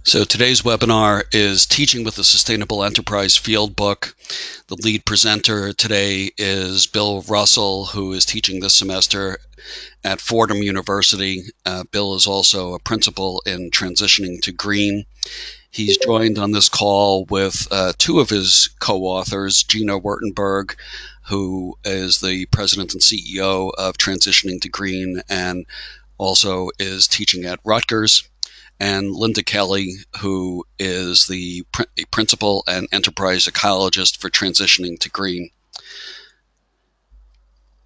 So today's webinar is Teaching with the Sustainable Enterprise Fieldbook. The lead presenter today is Bill Russell, who is teaching this semester at Fordham University. Bill is also a principal in Transitioning to Green. He's joined on this call with two of his co-authors, Jeana Wirtenberg, who is the president and CEO of Transitioning to Green and also is teaching at Rutgers, and Linda Kelley, who is the principal and enterprise ecologist for Transitioning to Green.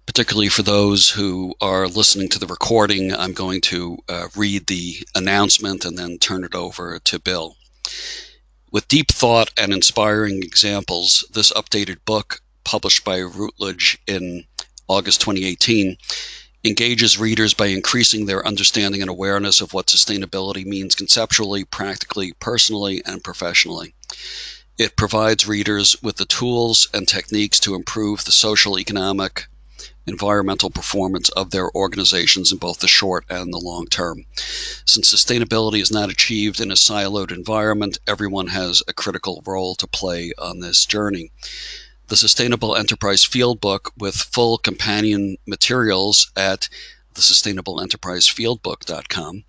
Particularly for those who are listening to the recording, I'm going to read the announcement and then turn it over to Bill. With deep thought and inspiring examples, this updated book, published by Routledge in August 2018, engages readers by increasing their understanding and awareness of what sustainability means conceptually, practically, personally, and professionally. It provides readers with the tools and techniques to improve the social, economic, environmental performance of their organizations in both the short and the long term. Since sustainability is not achieved in a siloed environment, everyone has a critical role to play on this journey. The Sustainable Enterprise Fieldbook, with full companion materials at thesustainableenterprisefieldbook.com,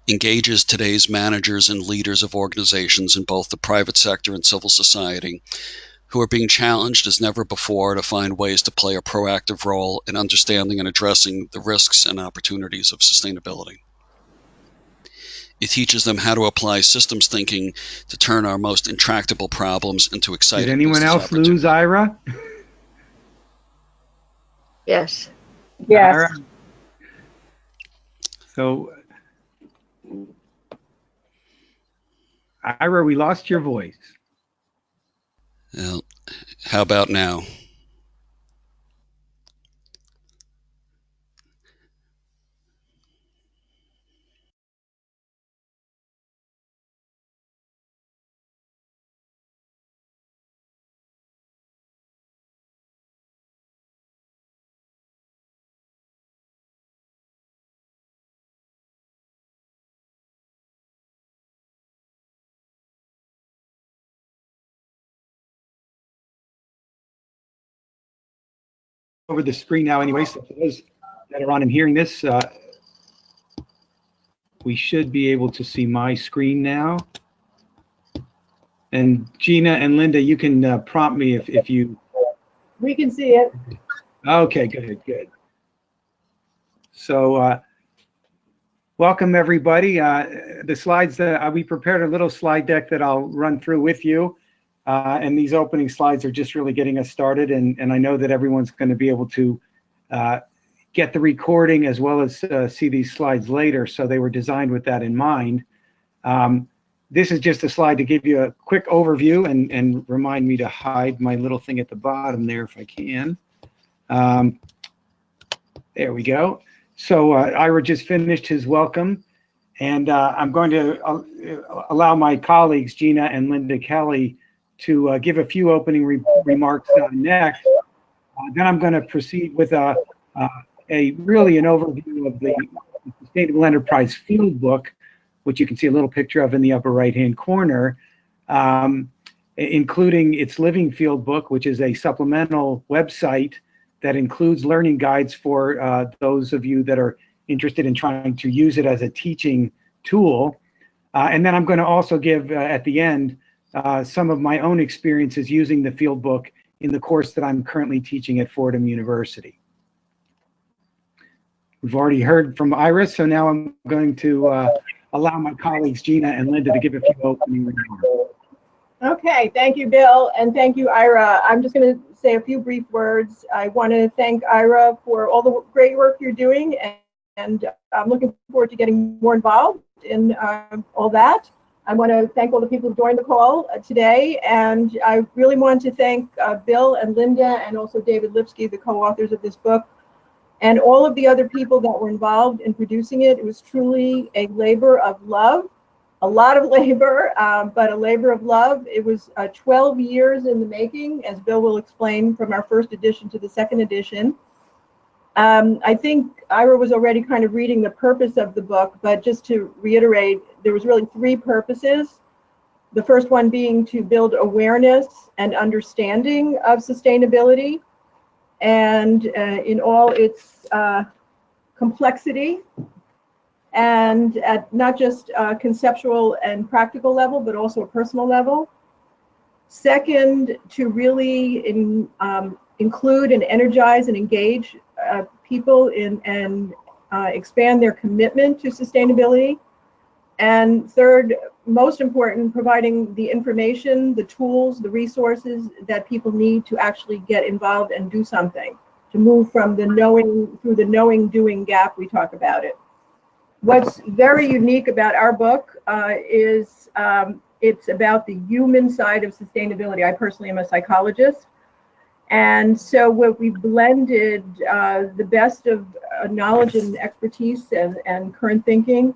engages today's managers and leaders of organizations in both the private sector and civil society who are being challenged as never before to find ways to play a proactive role in understanding and addressing the risks and opportunities of sustainability. It teaches them how to apply systems thinking to turn our most intractable problems into exciting Did anyone else lose Ira? Yes. Yes. Ira? So, Ira, we lost your voice. Well, how about now? Over the screen now anyway, so for those that are on and hearing this, we should be able to see my screen now. And Jeana and Linda, you can prompt me if you... We can see it. Okay, good. So welcome everybody. The slides, we prepared a little slide deck that I'll run through with you. And these opening slides are just really getting us started. And I know that everyone's going to be able to get the recording as well as see these slides later. So they were designed with that in mind. This is just a slide to give you a quick overview and remind me to hide my little thing at the bottom there if I can. There we go. So Ira just finished his welcome. And I'm going to allow my colleagues, Jeana and Linda Kelley, to give a few opening remarks next. Then I'm going to proceed with really an overview of the Sustainable Enterprise Fieldbook, which you can see a little picture of in the upper right-hand corner, including its Living Fieldbook, which is a supplemental website that includes learning guides for those of you that are interested in trying to use it as a teaching tool. And then I'm going to also give, at the end, some of my own experiences using the Fieldbook in the course that I'm currently teaching at Fordham University. We've already heard from Iris, so now I'm going to allow my colleagues Jeana and Linda to give a few opening remarks. Okay, thank you, Bill, and thank you, Ira. I'm just going to say a few brief words. I want to thank Ira for all the great work you're doing, and I'm looking forward to getting more involved in all that. I want to thank all the people who joined the call today, and I really want to thank Bill and Linda and also David Lipsky, the co-authors of this book, and all of the other people that were involved in producing it. It was truly a labor of love, a lot of labor, but a labor of love. It was 12 years in the making, as Bill will explain, from our first edition to the second edition. I think Ira was already kind of reading the purpose of the book, but just to reiterate, there was really 3 purposes. The first one being to build awareness and understanding of sustainability, and in all its complexity, and at not just conceptual and practical level, but also a personal level. Second, to really include and energize and engage people in and expand their commitment to sustainability. And third, most important, providing the information, the tools, the resources that people need to actually get involved and do something, to move from the knowing through the knowing-doing gap we talk about it. What's very unique about our book is it's about the human side of sustainability. I personally am a psychologist. And so what we blended the best of knowledge and expertise and current thinking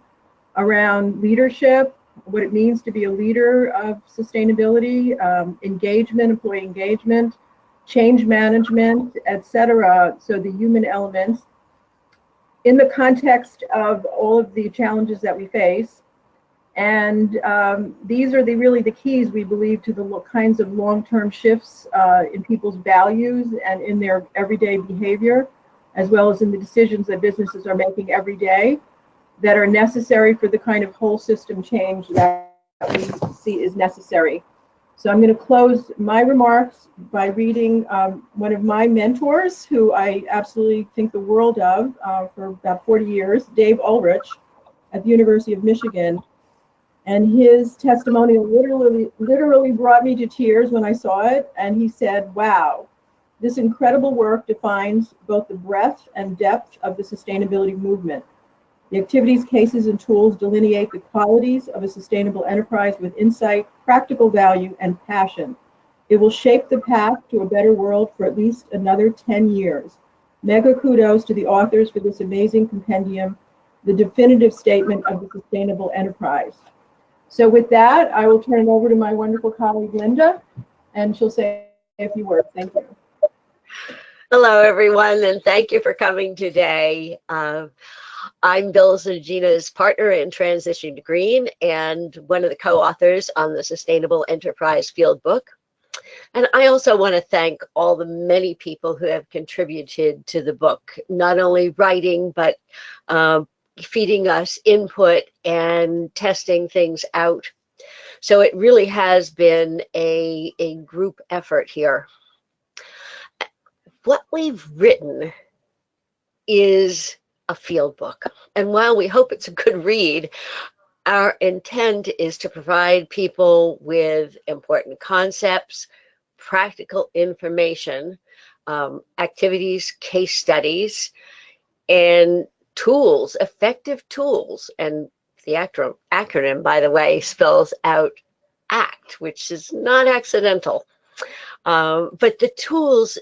around leadership, what it means to be a leader of sustainability, engagement, employee engagement, change management, etc. So the human elements in the context of all of the challenges that we face. And these are really the keys, we believe, to the kinds of long-term shifts in people's values and in their everyday behavior, as well as in the decisions that businesses are making every day that are necessary for the kind of whole system change that we see is necessary. So I'm going to close my remarks by reading one of my mentors, who I absolutely think the world of for about 40 years, Dave Ulrich at the University of Michigan. And his testimonial literally brought me to tears when I saw it. And he said, wow, this incredible work defines both the breadth and depth of the sustainability movement. The activities, cases, and tools delineate the qualities of a sustainable enterprise with insight, practical value, and passion. It will shape the path to a better world for at least another 10 years. Mega kudos to the authors for this amazing compendium, the definitive statement of the sustainable enterprise. So with that, I will turn it over to my wonderful colleague, Linda, and she'll say a few words. Thank you. Hello, everyone, and thank you for coming today. I'm Bill's and Jeana's partner in Transition to Green and one of the co-authors on the Sustainable Enterprise Fieldbook. And I also want to thank all the many people who have contributed to the book, not only writing, but feeding us input and testing things out. So it really has been a group effort here. What we've written is a field book. And while we hope it's a good read, our intent is to provide people with important concepts, practical information, activities, case studies, and tools, effective tools. And the acronym, by the way, spells out ACT, which is not accidental. But the tools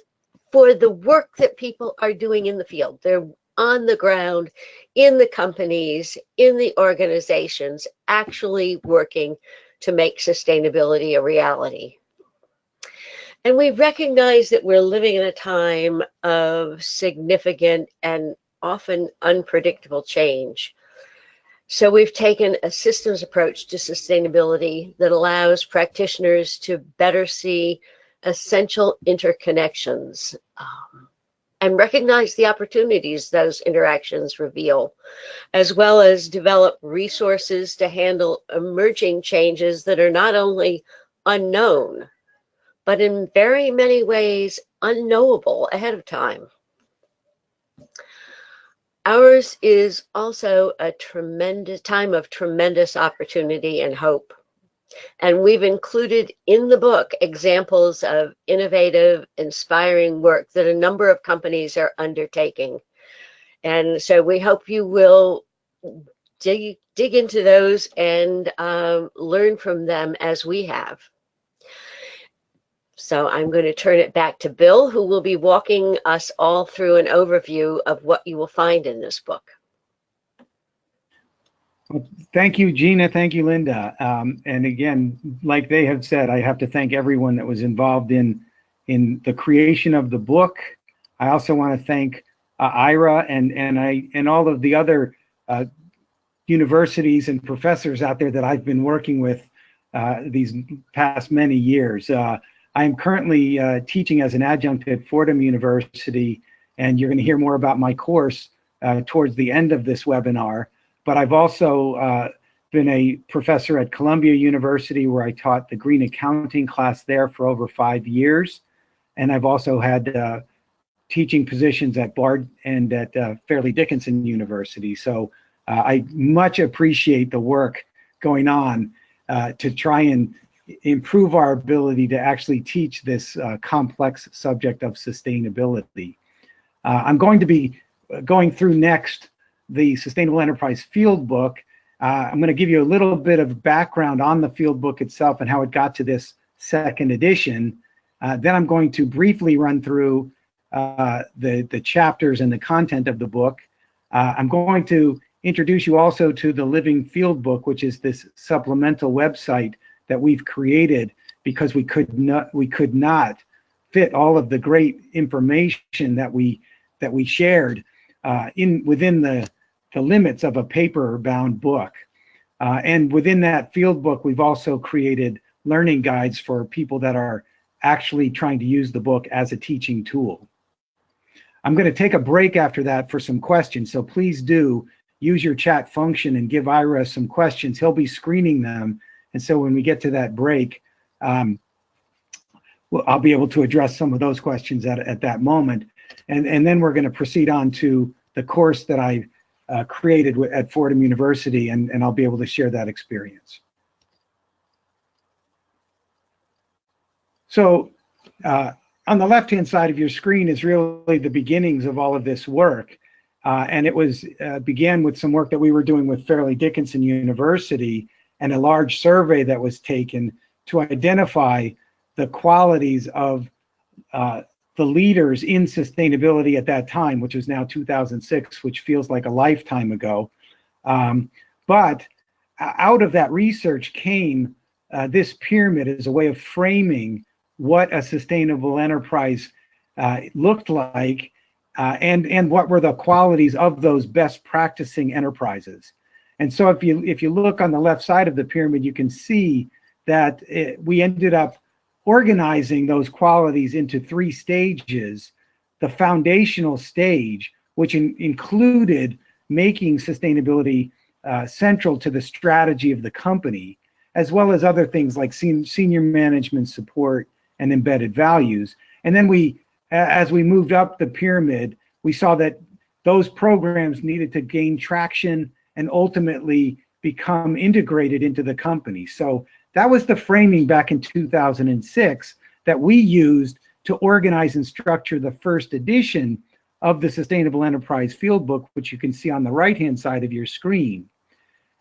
for the work that people are doing in the field. They're on the ground, in the companies, in the organizations, actually working to make sustainability a reality. And we recognize that we're living in a time of significant and often unpredictable change. So we've taken a systems approach to sustainability that allows practitioners to better see essential interconnections and recognize the opportunities those interactions reveal, as well as develop resources to handle emerging changes that are not only unknown, but in very many ways unknowable ahead of time. Ours is also a tremendous time of tremendous opportunity and hope. And we've included in the book examples of innovative, inspiring work that a number of companies are undertaking. And so we hope you will dig into those and learn from them as we have. So I'm going to turn it back to Bill, who will be walking us all through an overview of what you will find in this book. Well, thank you, Jeana. Thank you, Linda. And again, like they have said, I have to thank everyone that was involved in the creation of the book. I also want to thank Ira and all of the other universities and professors out there that I've been working with these past many years. I'm currently teaching as an adjunct at Fordham University, and you're going to hear more about my course towards the end of this webinar. But I've also been a professor at Columbia University, where I taught the green accounting class there for over 5 years. And I've also had teaching positions at Bard and at Fairleigh Dickinson University. So I much appreciate the work going on to try and improve our ability to actually teach this complex subject of sustainability. I'm going to be going through next the Sustainable Enterprise Fieldbook. I'm going to give you a little bit of background on the Fieldbook itself and how it got to this second edition. Then I'm going to briefly run through the chapters and the content of the book. I'm going to introduce you also to the Living Fieldbook, which is this supplemental website that we've created because we could not fit all of the great information that we shared within the limits of a paper-bound book. And within that Fieldbook, we've also created learning guides for people that are actually trying to use the book as a teaching tool. I'm going to take a break after that for some questions, so please do use your chat function and give Ira some questions. He'll be screening them, and so when we get to that break, I'll be able to address some of those questions at that moment. And then we're going to proceed on to the course that I created at Fordham University, and I'll be able to share that experience. So on the left-hand side of your screen is really the beginnings of all of this work. And it began with some work that we were doing with Fairleigh Dickinson University and a large survey that was taken to identify the qualities of the leaders in sustainability at that time, which is now 2006, which feels like a lifetime ago. But out of that research came this pyramid as a way of framing what a sustainable enterprise looked like, and what were the qualities of those best practicing enterprises. And so if you look on the left side of the pyramid, you can see that we ended up organizing those qualities into 3 stages. The foundational stage, which included making sustainability central to the strategy of the company, as well as other things like senior management support and embedded values. And then as we moved up the pyramid, we saw that those programs needed to gain traction and ultimately become integrated into the company. So that was the framing back in 2006 that we used to organize and structure the first edition of the Sustainable Enterprise Fieldbook, which you can see on the right-hand side of your screen.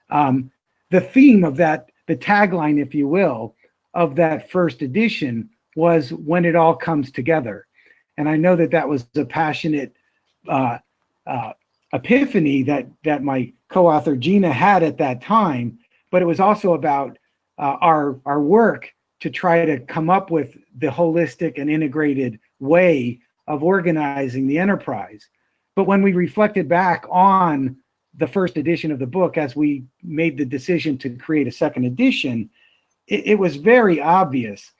The theme of that, the tagline, if you will, of that first edition was "When it all comes together." And I know that was a passionate epiphany that my co-author Jeana had at that time, but it was also about our work to try to come up with the holistic and integrated way of organizing the enterprise. But when we reflected back on the first edition of the book, as we made the decision to create a second edition, it was very obvious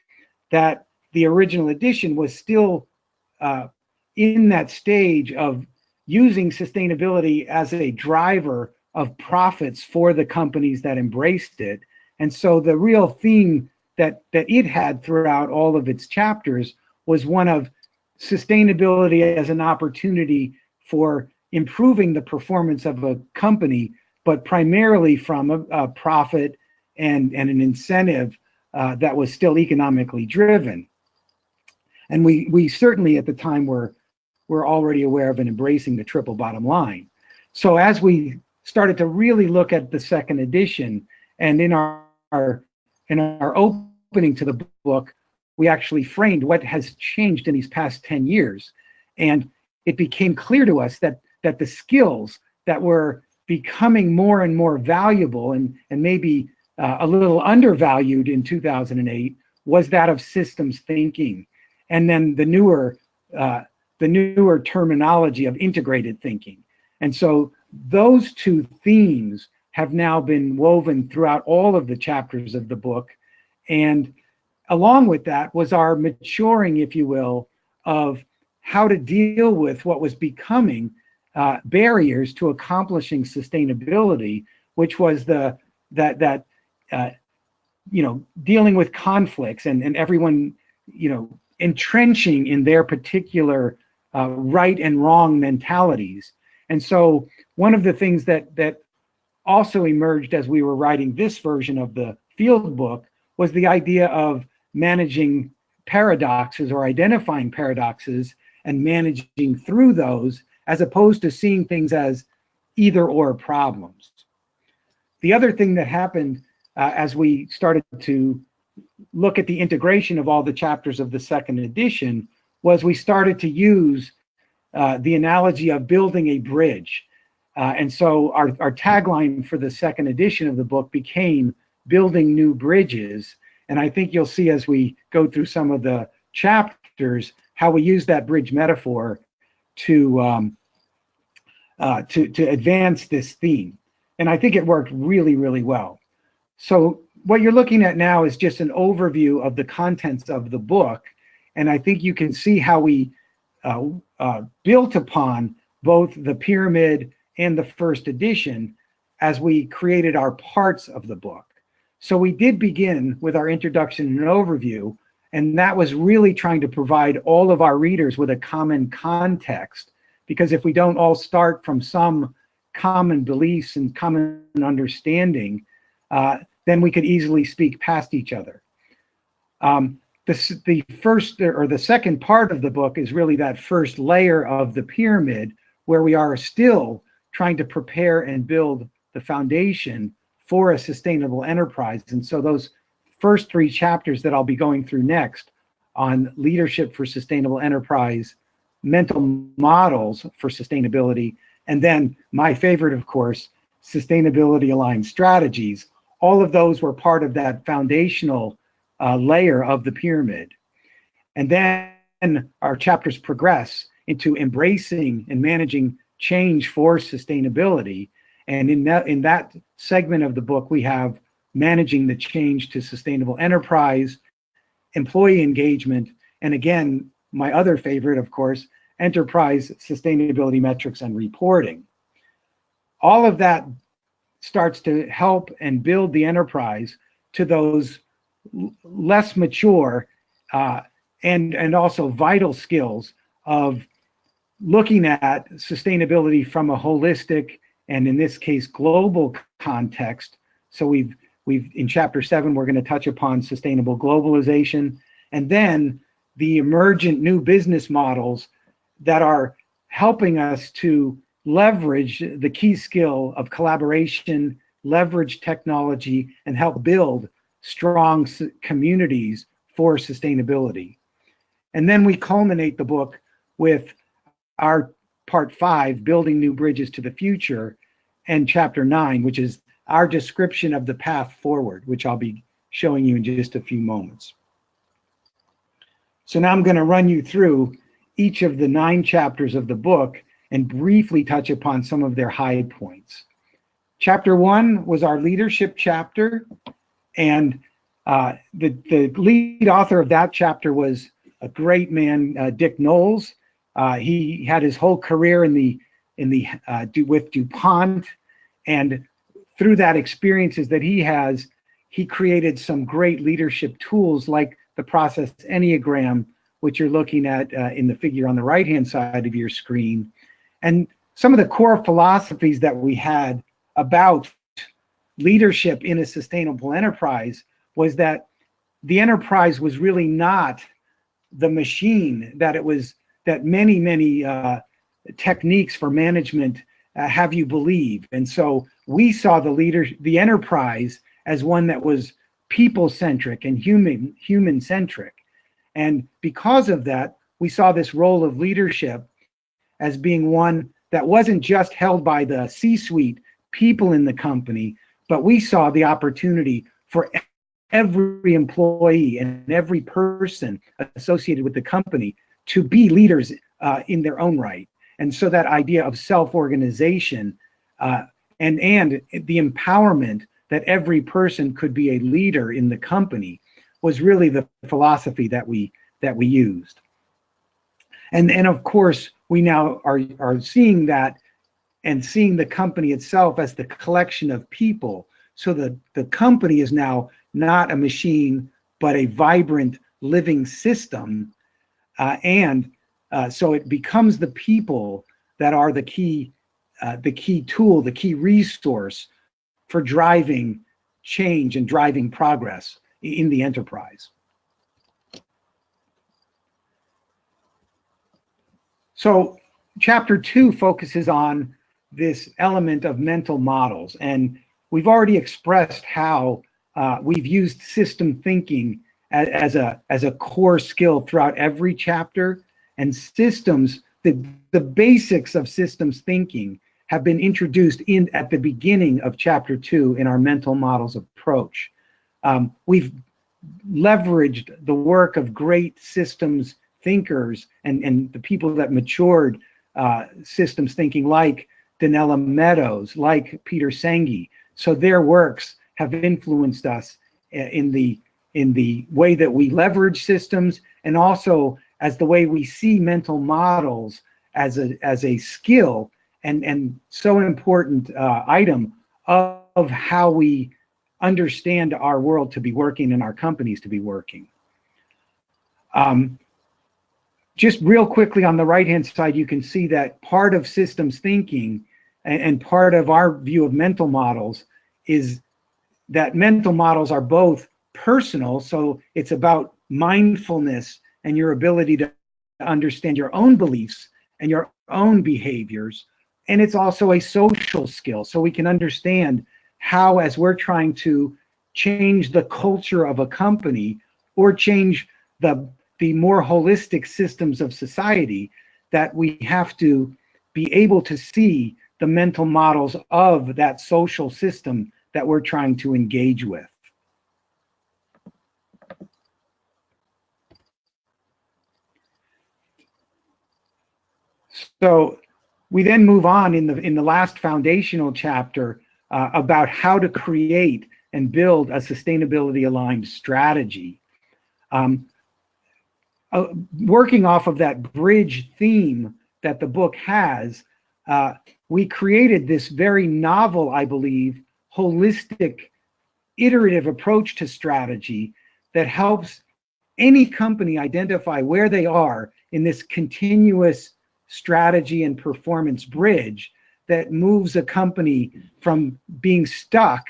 that the original edition was still in that stage of using sustainability as a driver of profits for the companies that embraced it. And so the real theme that it had throughout all of its chapters was one of sustainability as an opportunity for improving the performance of a company, but primarily from a profit and an incentive that was still economically driven. And we certainly at the time were already aware of and embracing the triple bottom line. So as we started to really look at the second edition, and in our opening to the book, we actually framed what has changed in these past 10 years. And it became clear to us that the skills that were becoming more and more valuable and maybe a little undervalued in 2008 was that of systems thinking. And then the newer the newer terminology of integrated thinking. And so those two themes have now been woven throughout all of the chapters of the book. And along with that was our maturing, if you will, of how to deal with what was becoming barriers to accomplishing sustainability, which was dealing with conflicts and everyone, entrenching in their particular right and wrong mentalities. And so one of the things that also emerged as we were writing this version of the field book was the idea of managing paradoxes or identifying paradoxes and managing through those, as opposed to seeing things as either or problems. The other thing that happened as we started to look at the integration of all the chapters of the second edition was we started to use the analogy of building a bridge. And so our tagline for the second edition of the book became building new bridges. And I think you'll see as we go through some of the chapters how we use that bridge metaphor to advance this theme. And I think it worked really, really well. So what you're looking at now is just an overview of the contents of the book. And I think you can see how we built upon both the pyramid and the first edition as we created our parts of the book. So we did begin with our introduction and overview, and that was really trying to provide all of our readers with a common context, because if we don't all start from some common beliefs and common understanding, then we could easily speak past each other. The first or the second part of the book is really that first layer of the pyramid, where we are still trying to prepare and build the foundation for a sustainable enterprise. And so those first three chapters that I'll be going through next on leadership for sustainable enterprise, mental models for sustainability, and then my favorite, of course, sustainability aligned strategies, all of those were part of that foundational layer of the pyramid. And then our chapters progress into embracing and managing change for sustainability. And in that segment of the book, we have managing the change to sustainable enterprise, employee engagement, and again, my other favorite, of course, enterprise sustainability metrics and reporting. All of that starts to help and build the enterprise to those less mature and also vital skills of looking at sustainability from a holistic and, in this case, global context. So we've in chapter 7, we're going to touch upon sustainable globalization, and then the emergent new business models that are helping us to leverage the key skill of collaboration, leverage technology, and help build strong communities for sustainability. And then we culminate the book with our part 5, building new bridges to the future, and chapter 9, which is our description of the path forward, which I'll be showing you in just a few moments. So now I'm going to run you through each of the 9 chapters of the book and briefly touch upon some of their high points. Chapter 1 was our leadership chapter, and the lead author of that chapter was a great man, Dick Knowles. He had his whole career with DuPont, and through that experiences that he has, he created some great leadership tools like the process Enneagram, which you're looking at in the figure on the right-hand side of your screen. And some of the core philosophies that we had about leadership in a sustainable enterprise was that the enterprise was really not the machine that it was, that many techniques for management have you believe. And so we saw the enterprise as one that was people-centric and human-centric. And because of that, we saw this role of leadership as being one that wasn't just held by the C-suite people in the company, but we saw the opportunity for every employee and every person associated with the company to be leaders in their own right. And so that idea of self-organization and the empowerment that every person could be a leader in the company was really the philosophy that we used. And of course, we now are seeing that and seeing the company itself as the collection of people. So the company is now not a machine, but a vibrant living system. So it becomes the people that are the key tool, the key resource for driving change and driving progress in the enterprise. So chapter 2 focuses on this element of mental models, and we've already expressed how we've used system thinking as a core skill throughout every chapter. And systems, the basics of systems thinking have been introduced at the beginning of chapter 2 in our mental models approach. We've leveraged the work of great systems thinkers and the people that matured systems thinking, like Donella Meadows, like Peter Senge. So their works have influenced us in the way that we leverage systems, and also as the way we see mental models as a skill and so an important item of how we understand our world to be working and our companies to be working. Just real quickly on the right-hand side, you can see that part of systems thinking and part of our view of mental models is that mental models are both personal, so it's about mindfulness and your ability to understand your own beliefs and your own behaviors, and it's also a social skill, so we can understand how, as we're trying to change the culture of a company or change the more holistic systems of society, that we have to be able to see the mental models of that social system that we're trying to engage with. So we then move on in the last foundational chapter about how to create and build a sustainability aligned strategy. Working off of that bridge theme that the book has, we created this very novel, I believe, holistic, iterative approach to strategy that helps any company identify where they are in this continuous strategy and performance bridge that moves a company from being stuck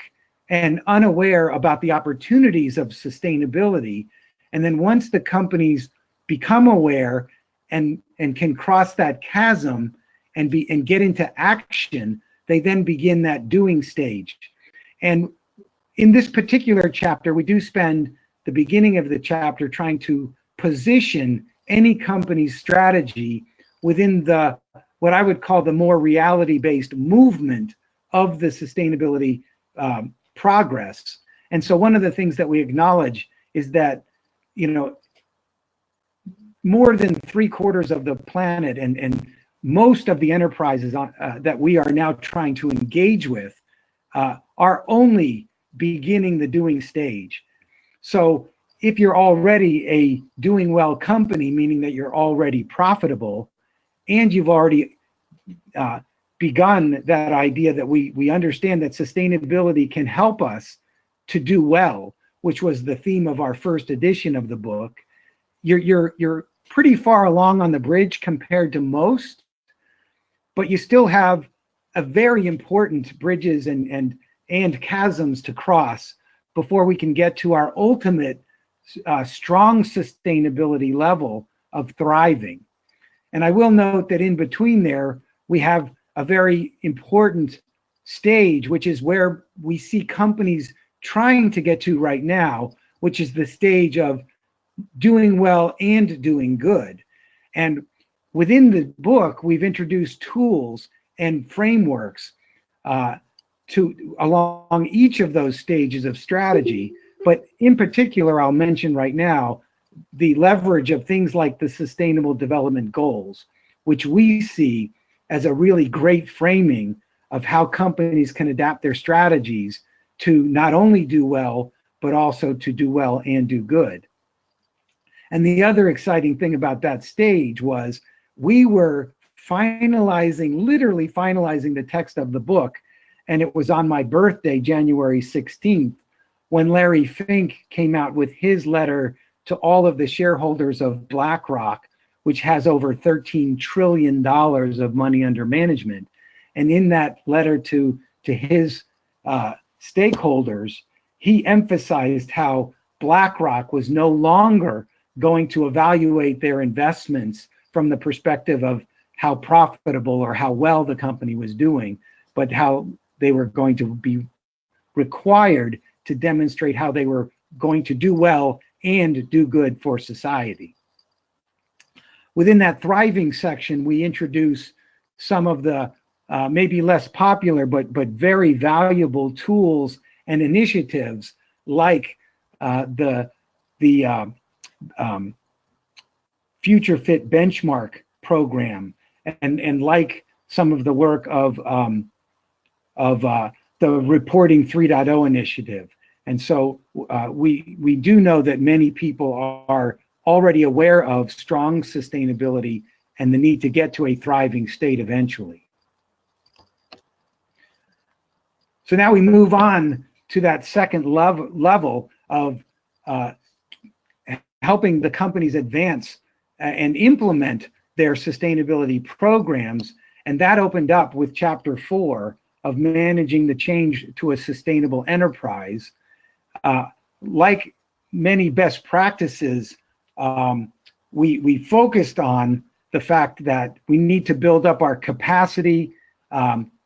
and unaware about the opportunities of sustainability. And then once the companies become aware and can cross that chasm and get into action, they then begin that doing stage. And in this particular chapter, we do spend the beginning of the chapter trying to position any company's strategy within what I would call the more reality-based movement of the sustainability progress. And so one of the things that we acknowledge is that, more than 3/4 of the planet and most of the enterprises that we are now trying to engage with are only beginning the doing stage. So if you're already a doing well company, meaning that you're already profitable, and you've already begun that idea that we understand that sustainability can help us to do well, which was the theme of our first edition of the book, you're pretty far along on the bridge compared to most, but you still have a very important bridges and chasms to cross before we can get to our ultimate strong sustainability level of thriving. And I will note that in between there, we have a very important stage, which is where we see companies trying to get to right now, which is the stage of doing well and doing good. And within the book, we've introduced tools and frameworks along each of those stages of strategy. But in particular, I'll mention right now the leverage of things like the Sustainable Development Goals. which we see as a really great framing of how companies can adapt their strategies to not only do well, but also to do well and do good. And the other exciting thing about that stage was we were literally finalizing the text of the book. And it was on my birthday, January 16th, when Larry Fink came out with his letter to all of the shareholders of BlackRock, which has over $13 trillion of money under management. And in that letter to his stakeholders, he emphasized how BlackRock was no longer going to evaluate their investments from the perspective of how profitable or how well the company was doing, but how they were going to be required to demonstrate how they were going to do well and do good for society. Within that thriving section, we introduce some of the maybe less popular but very valuable tools and initiatives like the Future Fit Benchmark program, and like some of the work of the Reporting 3.0 initiative. And so we do know that many people are already aware of strong sustainability and the need to get to a thriving state eventually. So now we move on to that second level of helping the companies advance and implement their sustainability programs. And that opened up with Chapter 4 of managing the change to a sustainable enterprise. Like many best practices, we focused on the fact that we need to build up our capacity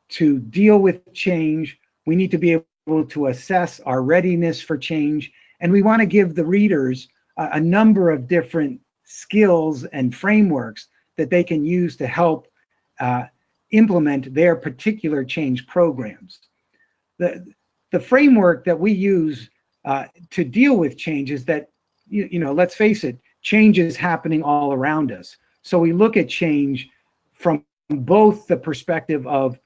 to deal with change. We need to be able to assess our readiness for change. And we want to give the readers a number of different skills and frameworks that they can use to help implement their particular change programs. The framework that we use to deal with change is that, let's face it, change is happening all around us. So we look at change from both the perspective of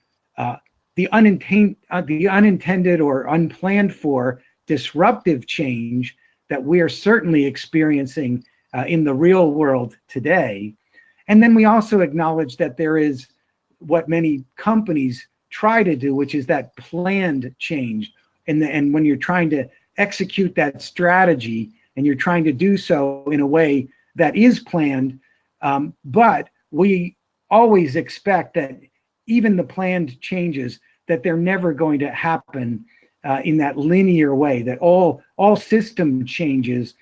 the unintended or unplanned for disruptive change that we are certainly experiencing in the real world today. And then we also acknowledge that there is what many companies try to do, which is that planned change. And when you're trying to execute that strategy and you're trying to do so in a way that is planned, but we always expect that even the planned changes, that they're never going to happen in that linear way, that all system changes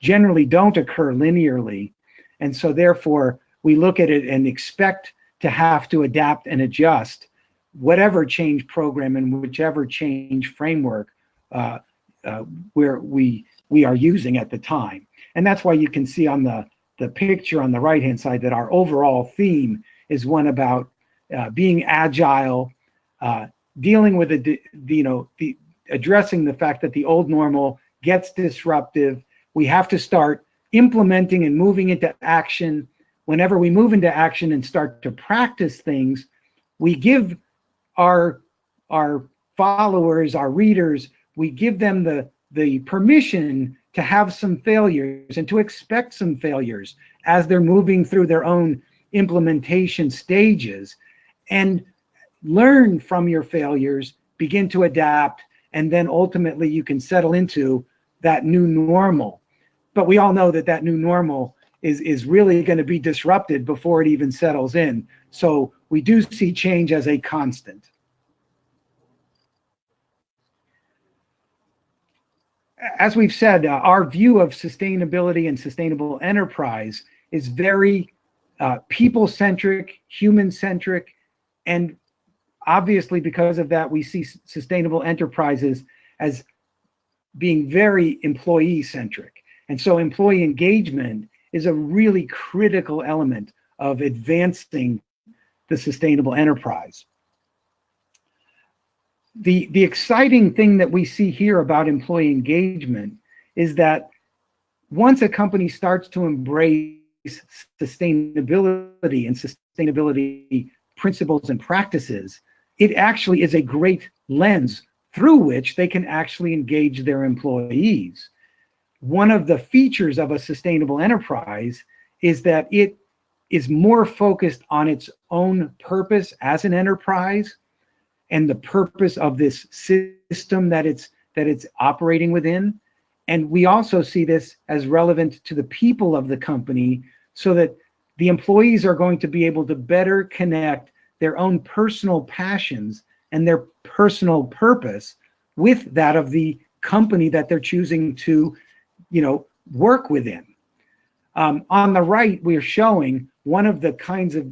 generally don't occur linearly. And so therefore, we look at it and expect to have to adapt and adjust whatever change program and whichever change framework where we are using at the time. And that's why you can see on the picture on the right-hand side that our overall theme is one about being agile, dealing with addressing the fact that the old normal gets disruptive. We have to start implementing and moving into action. Whenever we move into action and start to practice things, we give our followers, our readers, we give them the permission to have some failures and to expect some failures as they're moving through their own implementation stages, and learn from your failures, begin to adapt, and then ultimately you can settle into that new normal. But we all know that that new normal is really going to be disrupted before it even settles in. So we do see change as a constant. As we've said, our view of sustainability and sustainable enterprise is very people-centric, human-centric, and obviously because of that, we see sustainable enterprises as being very employee-centric. And so employee engagement is a really critical element of advancing the sustainable enterprise. The exciting thing that we see here about employee engagement is that once a company starts to embrace sustainability and sustainability principles and practices, it actually is a great lens through which they can actually engage their employees. One of the features of a sustainable enterprise is that it is more focused on its own purpose as an enterprise and the purpose of this system that it's operating within. And we also see this as relevant to the people of the company, so that the employees are going to be able to better connect their own personal passions and their personal purpose with that of the company that they're choosing to, work within. On the right, we are showing one of the kinds of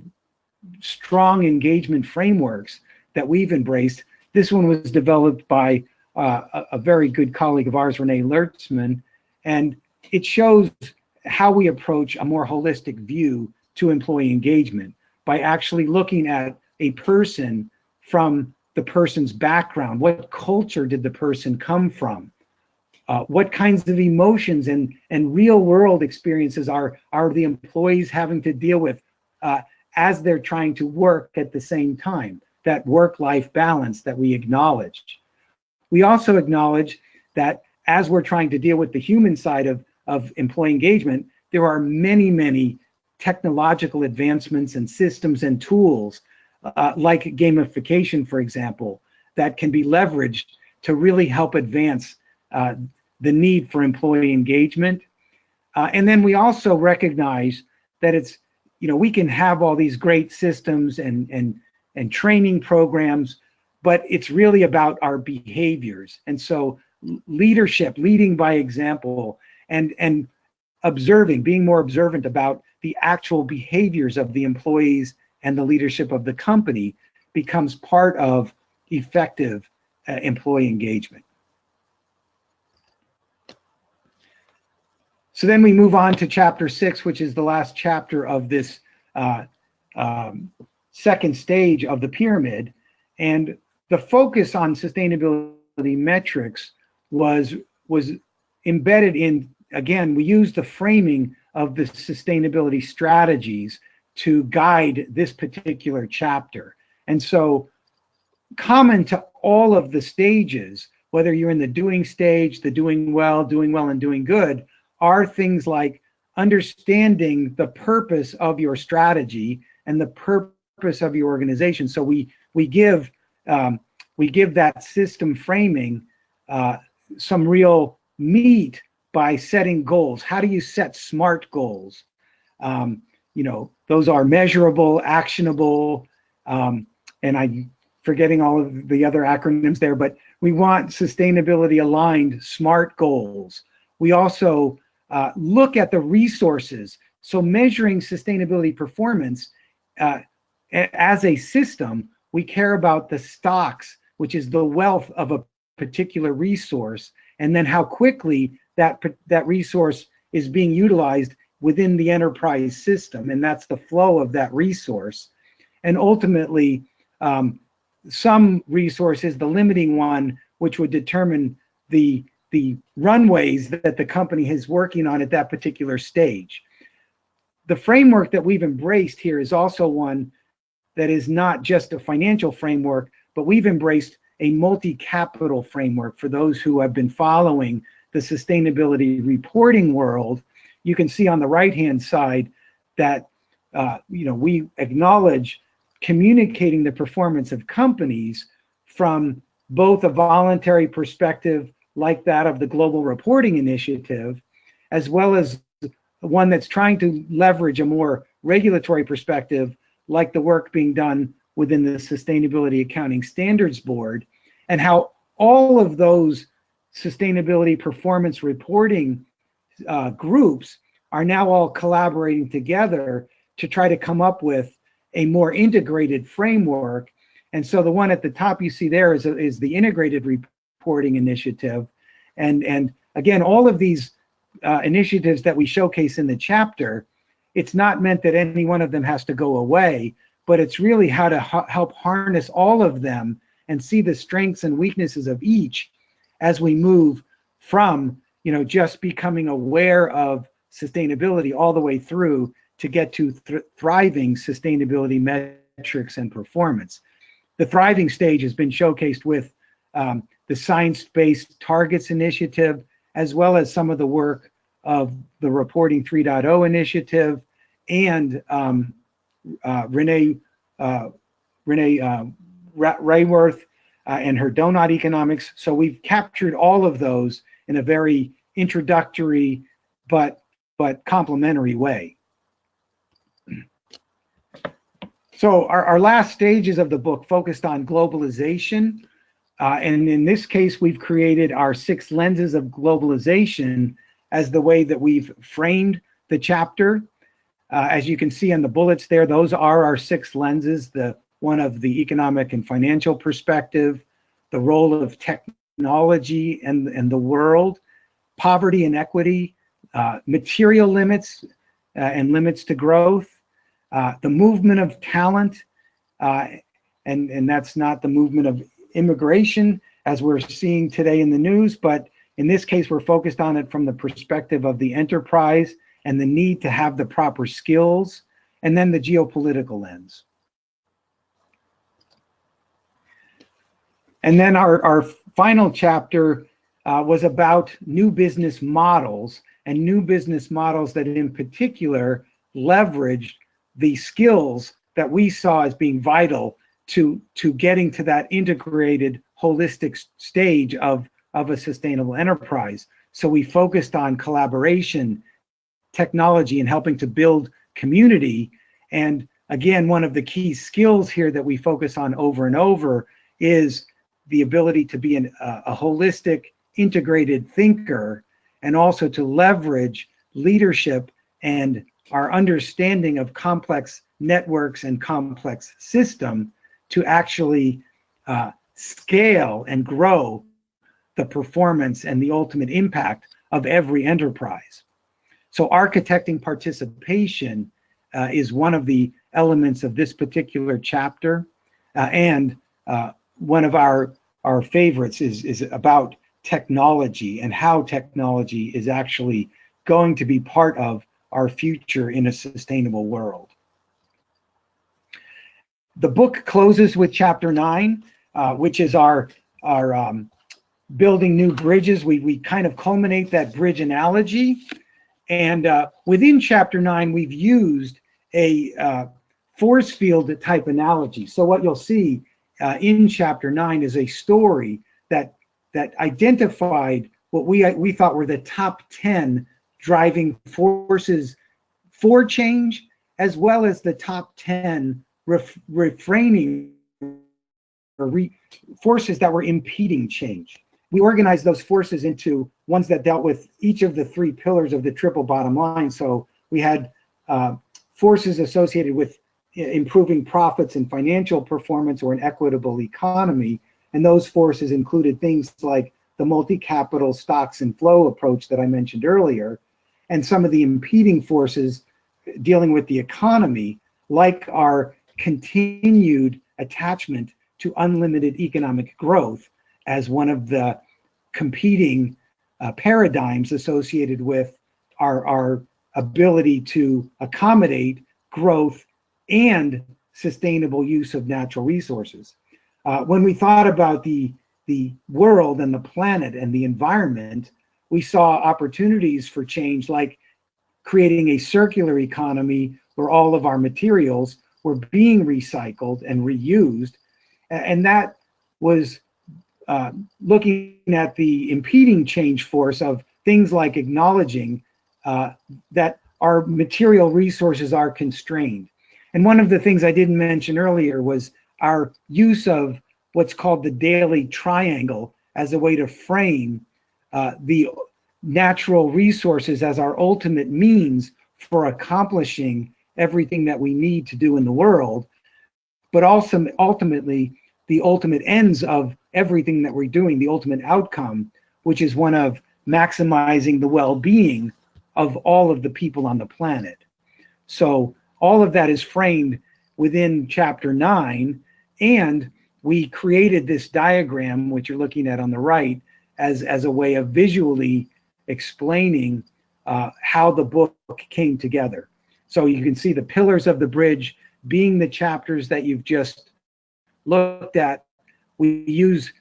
strong engagement frameworks that we've embraced. This one was developed by a very good colleague of ours, Renee Lertzman, and it shows how we approach a more holistic view to employee engagement by actually looking at a person from the person's background. What culture did the person come from? What kinds of emotions and real world experiences are the employees having to deal with as they're trying to work at the same time? That work-life balance that we acknowledged. We also acknowledge that as we're trying to deal with the human side of employee engagement, there are many, many technological advancements and systems and tools like gamification, for example, that can be leveraged to really help advance the need for employee engagement. And then we also recognize that it's, we can have all these great systems and training programs, but it's really about our behaviors. And so leadership, leading by example, and observing, being more observant about the actual behaviors of the employees and the leadership of the company becomes part of effective employee engagement. So then we move on to chapter 6, which is the last chapter of this second stage of the pyramid. And the focus on sustainability metrics was embedded in, again, we used the framing of the sustainability strategies to guide this particular chapter. And so common to all of the stages, whether you're in the doing stage, the doing well, and doing good, are things like understanding the purpose of your strategy and the purpose of your organization. So we give that system framing some real meat by setting goals. How do you set SMART goals? Those are measurable, actionable, and I'm forgetting all of the other acronyms there, but we want sustainability aligned SMART goals. We also look at the resources. So measuring sustainability performance as a system, we care about the stocks, which is the wealth of a particular resource, and then how quickly that resource is being utilized within the enterprise system, and that's the flow of that resource. And ultimately, some resource is the limiting one, which would determine the runways that the company is working on at that particular stage. The framework that we've embraced here is also one that is not just a financial framework, but we've embraced a multi-capital framework. For those who have been following the sustainability reporting world, you can see on the right-hand side that we acknowledge communicating the performance of companies from both a voluntary perspective like that of the Global Reporting Initiative, as well as one that's trying to leverage a more regulatory perspective like the work being done within the Sustainability Accounting Standards Board, and how all of those sustainability performance reporting groups are now all collaborating together to try to come up with a more integrated framework. And so the one at the top you see there is the Integrated Reporting Initiative. And again, all of these initiatives that we showcase in the chapter, it's not meant that any one of them has to go away, but it's really how to help harness all of them and see the strengths and weaknesses of each as we move from just becoming aware of sustainability all the way through to get to thriving sustainability metrics and performance. The thriving stage has been showcased with the Science-Based Targets Initiative, as well as some of the work of the Reporting 3.0 initiative and Renee Rayworth and her donut economics. So we've captured all of those in a very introductory but complementary way. So our last stages of the book focused on globalization. And in this case, we've created our 6 lenses of globalization as the way that we've framed the chapter. As you can see on the bullets there, those are our 6 lenses, the one of the economic and financial perspective, the role of technology and the world, poverty and equity, material limits and limits to growth, the movement of talent, and that's not the movement of immigration as we're seeing today in the news, but in this case, we're focused on it from the perspective of the enterprise and the need to have the proper skills, and then the geopolitical lens. And then our final chapter was about new business models, and new business models that in particular leveraged the skills that we saw as being vital to getting to that integrated, holistic stage of a sustainable enterprise. So we focused on collaboration, technology, and helping to build community. And again, one of the key skills here that we focus on over and over is the ability to be a holistic, integrated thinker, and also to leverage leadership and our understanding of complex networks and complex system to actually scale and grow the performance and the ultimate impact of every enterprise. So architecting participation is one of the elements of this particular chapter, and one of our favorites is about technology and how technology is actually going to be part of our future in a sustainable world. The book closes with chapter 9, which is our building new bridges. We kind of culminate that bridge analogy. And within chapter 9, we've used a force field type analogy. So what you'll see in chapter 9 is a story that identified what we thought were the top 10 driving forces for change, as well as the top 10 refraining forces that were impeding change. We organized those forces into ones that dealt with each of the 3 pillars of the triple bottom line. So we had forces associated with improving profits and financial performance or an equitable economy. And those forces included things like the multi-capital stocks and flow approach that I mentioned earlier, and some of the impeding forces dealing with the economy, like our continued attachment to unlimited economic growth as one of the competing paradigms associated with our ability to accommodate growth and sustainable use of natural resources. When we thought about the world and the planet and the environment, we saw opportunities for change, like creating a circular economy where all of our materials were being recycled and reused. And that was looking at the impeding change force of things like acknowledging that our material resources are constrained. And one of the things I didn't mention earlier was our use of what's called the daily triangle as a way to frame the natural resources as our ultimate means for accomplishing everything that we need to do in the world, but also ultimately the ultimate ends of everything that we're doing, the ultimate outcome, which is one of maximizing the well-being of all of the people on the planet. So all of that is framed within chapter 9, and we created this diagram, which you're looking at on the right, as a way of visually explaining how the book came together. So you can see the pillars of the bridge being the chapters that you've just looked at. We use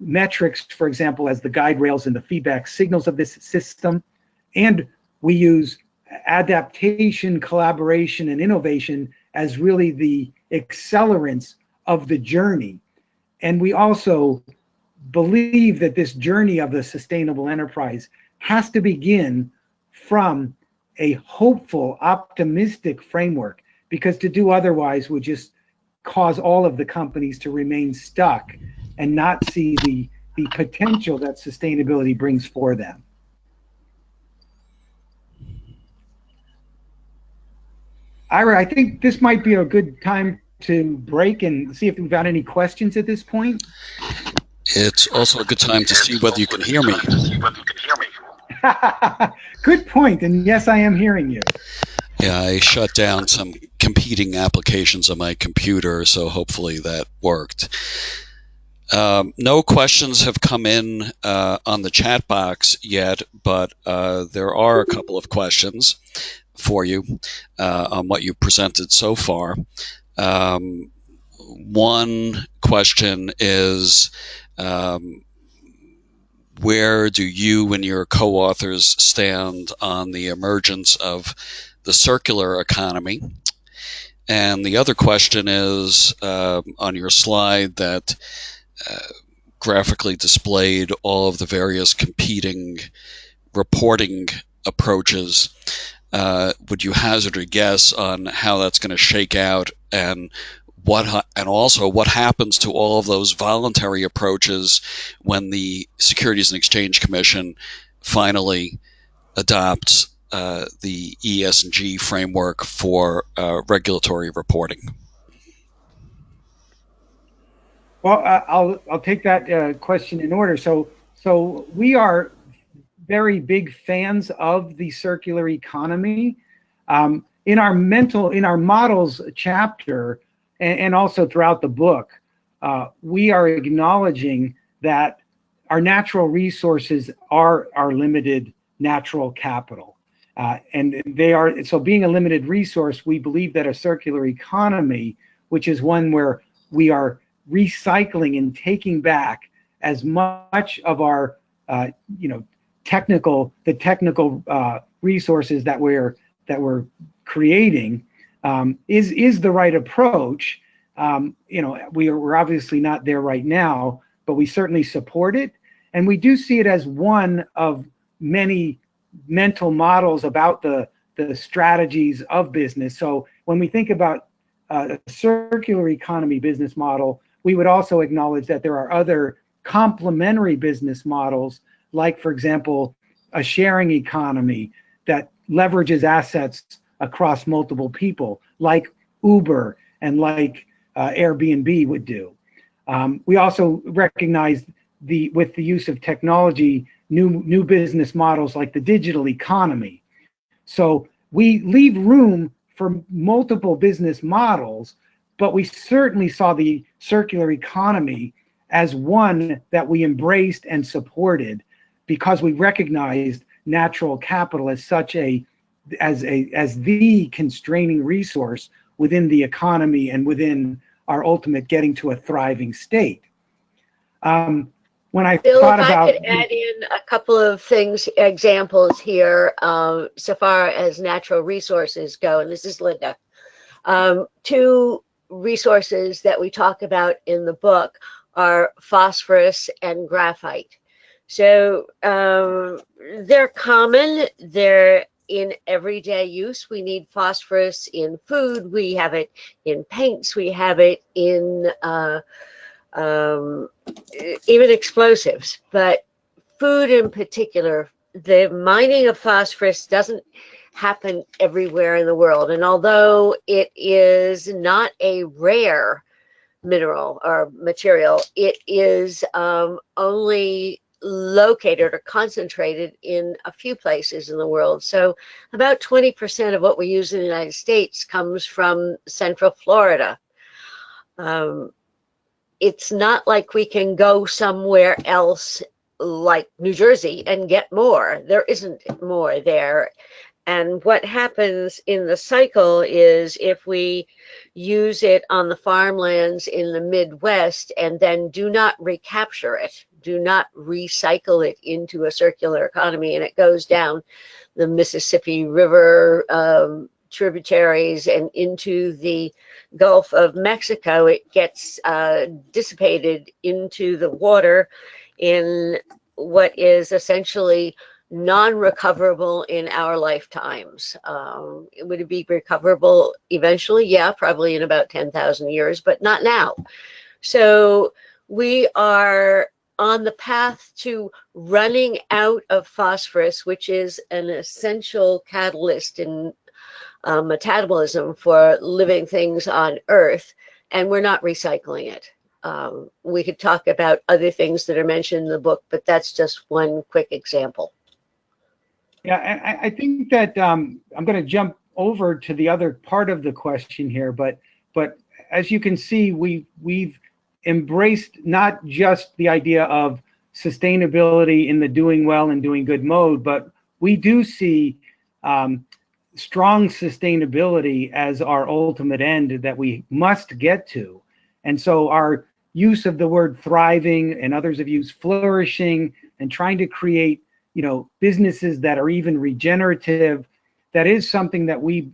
metrics, for example, as the guide rails and the feedback signals of this system. And we use adaptation, collaboration, and innovation as really the accelerants of the journey. And we also believe that this journey of the sustainable enterprise has to begin from a hopeful, optimistic framework, because to do otherwise would just cause all of the companies to remain stuck and not see the potential that sustainability brings for them. Ira, I think this might be a good time to break and see if we've got any questions at this point. It's also a good time to see whether you can hear me. Good point, and yes, I am hearing you. Yeah, I shut down some competing applications on my computer, so hopefully that worked. No questions have come in on the chat box yet, but there are a couple of questions for you on what you presented so far. One question is, where do you and your co-authors stand on the emergence of the circular economy? And the other question is, on your slide that graphically displayed all of the various competing reporting approaches, would you hazard a guess on how that's going to shake out, and also what happens to all of those voluntary approaches when the Securities and Exchange Commission finally adopts the ESG framework for regulatory reporting? Well, I'll take that question in order. So we are very big fans of the circular economy. In our models chapter, and also throughout the book, we are acknowledging that our natural resources are our limited natural capital. And they are, so being a limited resource, we believe that a circular economy, which is one where we are recycling and taking back as much of our, technical resources that we're creating, is the right approach. We're obviously not there right now, but we certainly support it, and we do see it as one of many mental models about the strategies of business. So when we think about a circular economy business model, we would also acknowledge that there are other complementary business models, like, for example, a sharing economy that leverages assets across multiple people, like Uber and like Airbnb would do. We also recognize with the use of technology, new business models like the digital economy. So we leave room for multiple business models, but we certainly saw the circular economy as one that we embraced and supported, because we recognized natural capital as as the constraining resource within the economy and within our ultimate getting to a thriving state. When I Bill, thought if about, I could add in a couple of examples here, so far as natural resources go, and this is Linda. Two resources that we talk about in the book are phosphorus and graphite. So they're common, they're in everyday use. We need phosphorus in food, we have it in paints, we have it in even explosives, but food in particular, the mining of phosphorus doesn't happen everywhere in the world. And although it is not a rare mineral or material, it is only located or concentrated in a few places in the world. So about 20% of what we use in the United States comes from Central Florida. It's not like we can go somewhere else like New Jersey and get more. There isn't more there. And what happens in the cycle is if we use it on the farmlands in the Midwest and then do not recapture it, do not recycle it into a circular economy, and it goes down the Mississippi River tributaries and into the Gulf of Mexico, it gets dissipated into the water in what is essentially non-recoverable in our lifetimes. Would it be recoverable eventually? Yeah, probably in about 10,000 years, but not now. So we are on the path to running out of phosphorus, which is an essential catalyst in metabolism for living things on Earth, and we're not recycling it. We could talk about other things that are mentioned in the book, but that's just one quick example. Yeah, I think that I'm going to jump over to the other part of the question here, but as you can see, we've embraced not just the idea of sustainability in the doing well and doing good mode, but we do see strong sustainability as our ultimate end that we must get to. And so our use of the word thriving, and others have used flourishing, and trying to create, you know, businesses that are even regenerative, that is something that we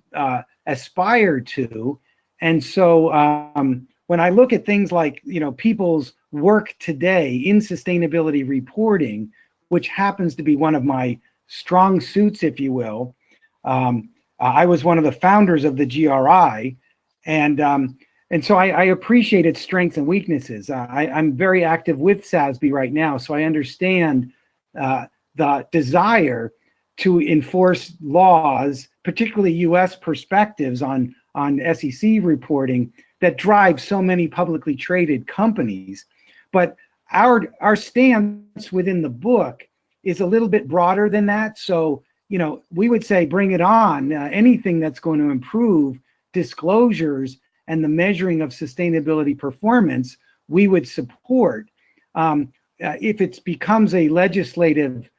aspire to. And so when I look at things like, you know, people's work today in sustainability reporting, which happens to be one of my strong suits, if you will, I was one of the founders of the GRI, and so I appreciate its strengths and weaknesses. I'm very active with SASB right now, so I understand the desire to enforce laws, particularly U.S. perspectives on SEC reporting, that drive so many publicly traded companies. But our stance within the book is a little bit broader than that. So, you know, we would say bring it on. Anything that's going to improve disclosures and the measuring of sustainability performance, we would support. If it becomes a legislative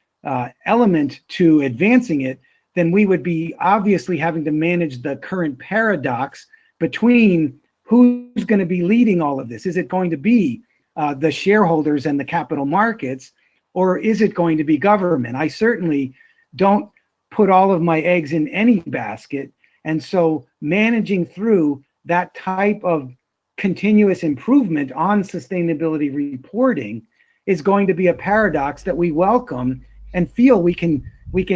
element to advancing it, then we would be obviously having to manage the current paradox between who's going to be leading all of this. Is it going to be the shareholders and the capital markets, or is it going to be government? I certainly don't put all of my eggs in any basket. And so managing through that type of continuous improvement on sustainability reporting is going to be a paradox that we welcome and feel we can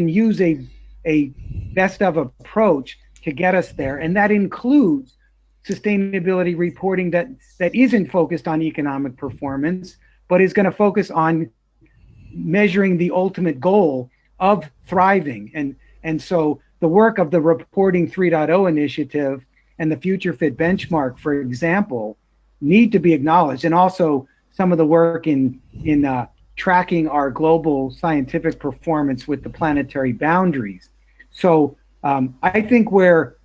use a best of approach to get us there. And that includes sustainability reporting that isn't focused on economic performance, but is going to focus on measuring the ultimate goal of thriving. And so the work of the Reporting 3.0 initiative and the Future Fit benchmark, for example, need to be acknowledged. And also some of the work in tracking our global scientific performance with the planetary boundaries. So I think we're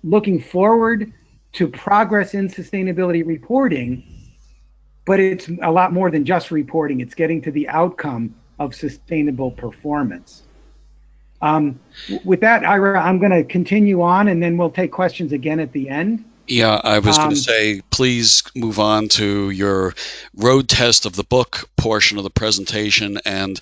looking forward to progress in sustainability reporting, but it's a lot more than just reporting. It's getting to the outcome of sustainable performance. With that, Ira, I'm going to continue on, and then we'll take questions again at the end. Yeah, I was going to say, please move on to your road test of the book portion of the presentation. And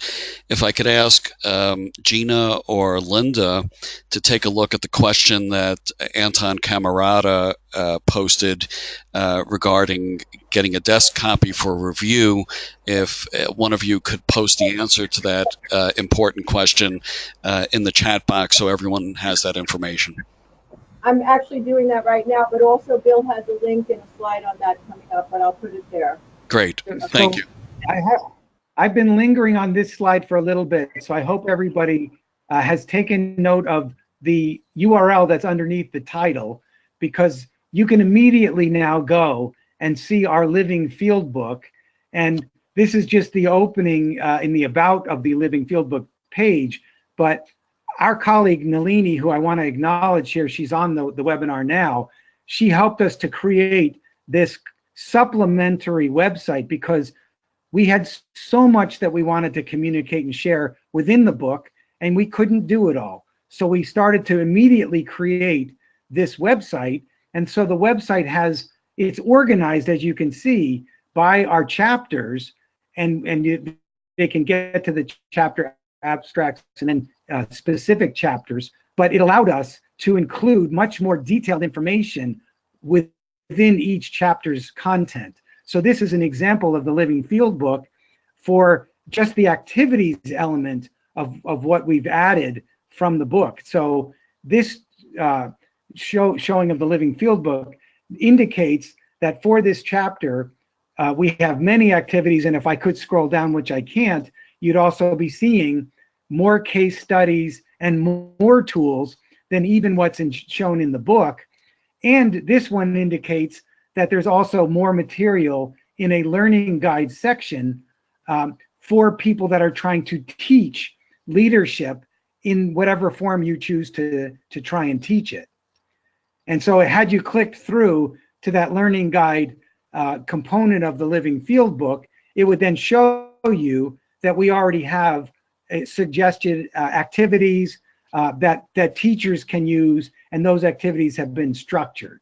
if I could ask Jeana or Linda to take a look at the question that Anton Camarada posted regarding getting a desk copy for review, if one of you could post the answer to that important question in the chat box so everyone has that information. I'm actually doing that right now, but also Bill has a link and a slide on that coming up, but I'll put it there. Great, thank you. I've been lingering on this slide for a little bit, so I hope everybody has taken note of the URL that's underneath the title, because you can immediately now go and see our Living Fieldbook. And this is just the opening in the About of the Living Fieldbook page, but our colleague Nalini, who I want to acknowledge here, she's on the webinar now, she helped us to create this supplementary website because we had so much that we wanted to communicate and share within the book, and we couldn't do it all. So we started to immediately create this website. And so the website it's organized, as you can see, by our chapters, and they can get to the chapter abstracts and then specific chapters, but it allowed us to include much more detailed information within each chapter's content. So this is an example of the Living Fieldbook for just the activities element of what we've added from the book. So this showing of the Living Fieldbook indicates that for this chapter, we have many activities, and if I could scroll down, which I can't, you'd also be seeing more case studies and more tools than even what's shown in the book. And this one indicates that there's also more material in a learning guide section for people that are trying to teach leadership in whatever form you choose to try and teach it. And so had you clicked through to that learning guide component of the Living Fieldbook, it would then show you that we already have suggested activities that teachers can use, and those activities have been structured.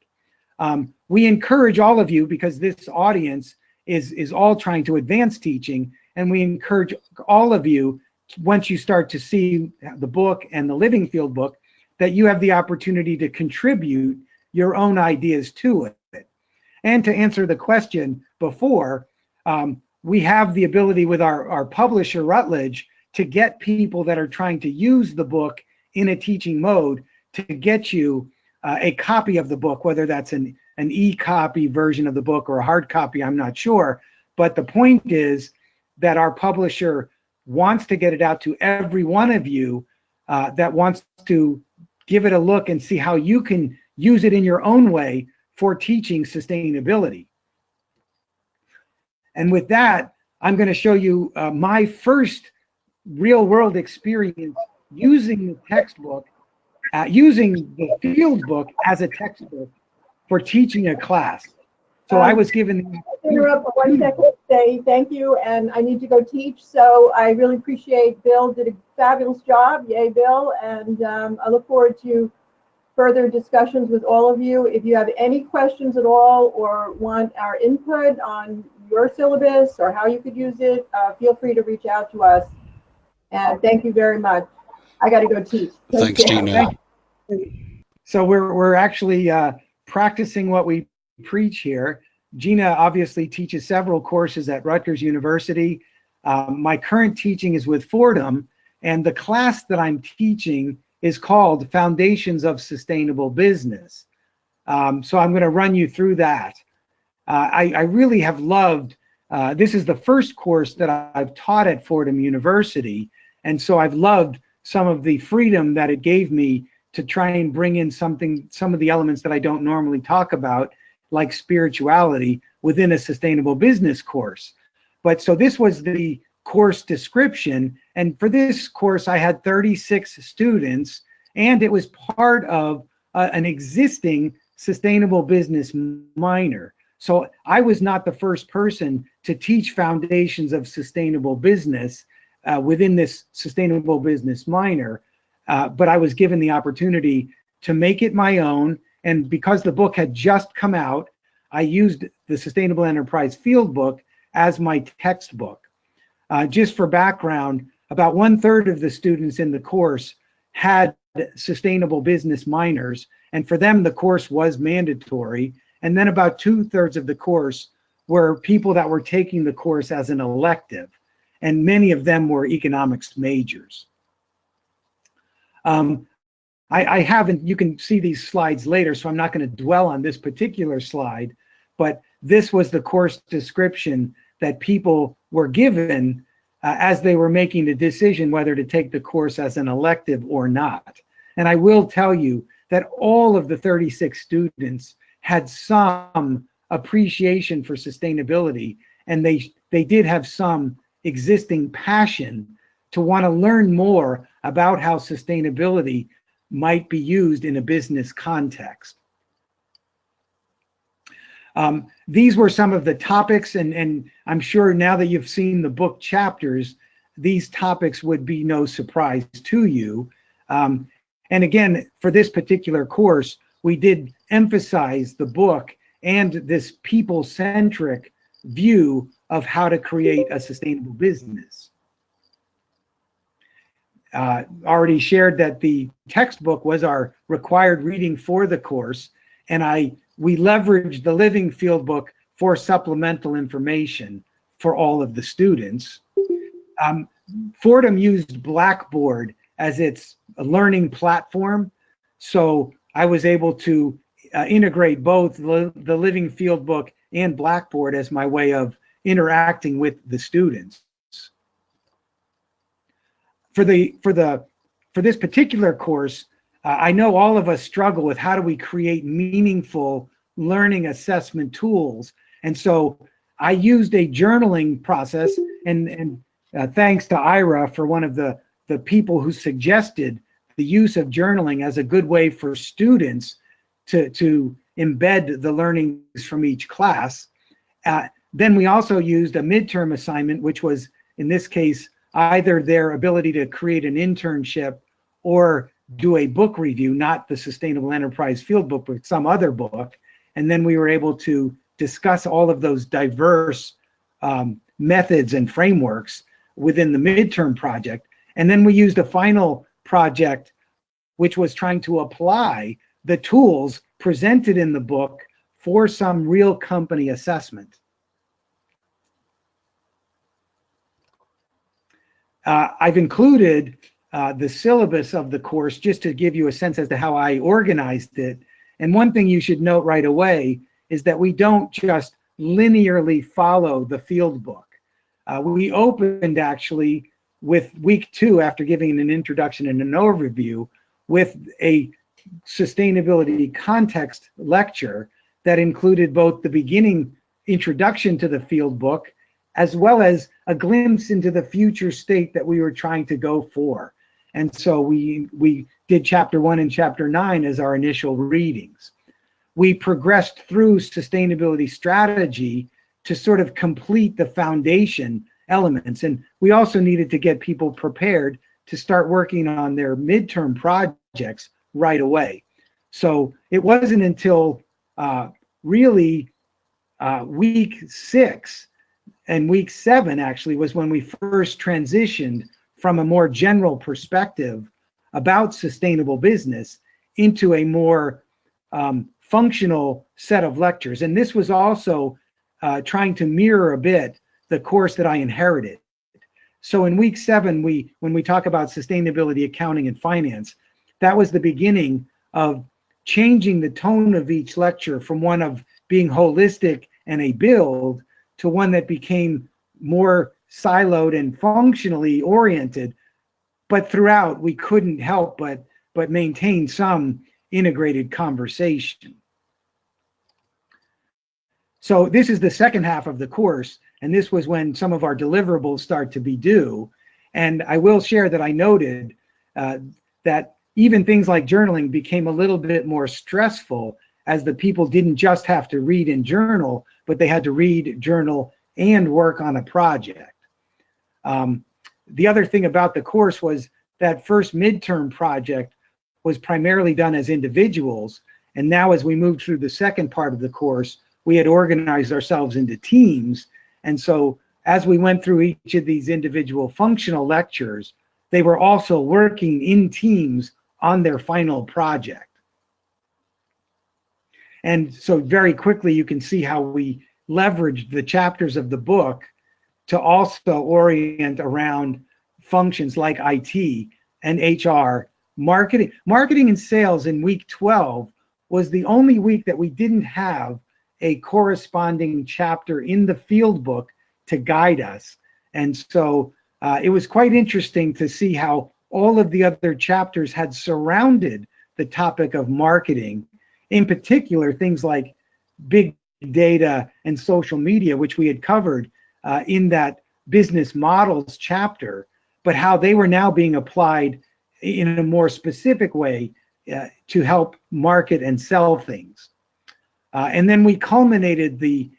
We encourage all of you, because this audience is all trying to advance teaching, and we encourage all of you, once you start to see the book and the Living Fieldbook, that you have the opportunity to contribute your own ideas to it. And to answer the question before, we have the ability with our publisher, Routledge, to get people that are trying to use the book in a teaching mode to get you a copy of the book, whether that's an e-copy version of the book or a hard copy, I'm not sure. But the point is that our publisher wants to get it out to every one of you that wants to give it a look and see how you can use it in your own way for teaching sustainability. And with that, I'm going to show you my first real-world experience using the textbook, using the Fieldbook as a textbook for teaching a class. So I was given... Interrupt for 1 second to say thank you, and I need to go teach. So I really appreciate Bill did a fabulous job. Yay, Bill. And I look forward to further discussions with all of you. If you have any questions at all or want our input on your syllabus or how you could use it, feel free to reach out to us. And thank you very much. I got to go teach. Thanks, Jeana. So we're actually practicing what we preach here. Jeana obviously teaches several courses at Rutgers University. My current teaching is with Fordham, and the class that I'm teaching is called Foundations of Sustainable Business. So I'm going to run you through that. I really have loved, this is the first course that I've taught at Fordham University, and so I've loved some of the freedom that it gave me to try and bring in some of the elements that I don't normally talk about, like spirituality, within a sustainable business course. But so this was the course description, and for this course I had 36 students, and it was part of an existing sustainable business minor. So I was not the first person to teach foundations of sustainable business within this sustainable business minor, but I was given the opportunity to make it my own. And because the book had just come out, I used the Sustainable Enterprise Fieldbook as my textbook. Just for background, about 1/3 of the students in the course had sustainable business minors, and for them the course was mandatory. And then about 2/3 of the course were people that were taking the course as an elective, and many of them were economics majors. I haven't, you can see these slides later, so I'm not going to dwell on this particular slide, but this was the course description that people were given as they were making the decision whether to take the course as an elective or not. And I will tell you that all of the 36 students had some appreciation for sustainability, and they did have some existing passion to want to learn more about how sustainability might be used in a business context. These were some of the topics, and I'm sure now that you've seen the book chapters these topics would be no surprise to you. And again, for this particular course, we did emphasize the book and this people-centric view of how to create a sustainable business. Already shared that the textbook was our required reading for the course, and we leveraged the Living Fieldbook for supplemental information for all of the students. Fordham used Blackboard as its learning platform, so I was able to integrate both the Living Fieldbook and Blackboard as my way of interacting with the students. For this particular course, I know all of us struggle with how do we create meaningful learning assessment tools, and so I used a journaling process, and thanks to Ira for one of the people who suggested the use of journaling as a good way for students to embed the learnings from each class. Then we also used a midterm assignment, which was, in this case, either their ability to create an internship or do a book review, not the Sustainable Enterprise Fieldbook, but some other book. And then we were able to discuss all of those diverse methods and frameworks within the midterm project. And then we used a final project, which was trying to apply the tools presented in the book for some real company assessment. I've included the syllabus of the course just to give you a sense as to how I organized it. And one thing you should note right away is that we don't just linearly follow the field book. We opened actually with week 2, after giving an introduction and an overview, with a sustainability context lecture that included both the beginning introduction to the field book as well as a glimpse into the future state that we were trying to go for. And so we did chapter 1 and chapter 9 as our initial readings. We progressed through sustainability strategy to sort of complete the foundation elements. And we also needed to get people prepared to start working on their midterm projects right away. So it wasn't until really week 6 and week 7 actually was when we first transitioned from a more general perspective about sustainable business into a more functional set of lectures. And this was also trying to mirror a bit the course that I inherited. So in week 7, when we talk about sustainability, accounting, and finance, that was the beginning of changing the tone of each lecture from one of being holistic and a build to one that became more siloed and functionally oriented. But throughout, we couldn't help but maintain some integrated conversation. So this is the second half of the course, and this was when some of our deliverables start to be due. And I will share that I noted that even things like journaling became a little bit more stressful, as the people didn't just have to read and journal, but they had to read, journal, and work on a project. The other thing about the course was that first midterm project was primarily done as individuals. And now as we moved through the second part of the course, we had organized ourselves into teams. And so as we went through each of these individual functional lectures, they were also working in teams on their final project. And so very quickly, you can see how we leveraged the chapters of the book to also orient around functions like IT and HR, marketing. Marketing and sales in week 12 was the only week that we didn't have a corresponding chapter in the field book to guide us. And so it was quite interesting to see how all of the other chapters had surrounded the topic of marketing, in particular things like big data and social media, which we had covered in that business models chapter, but how they were now being applied in a more specific way to help market and sell things. And then we culminated the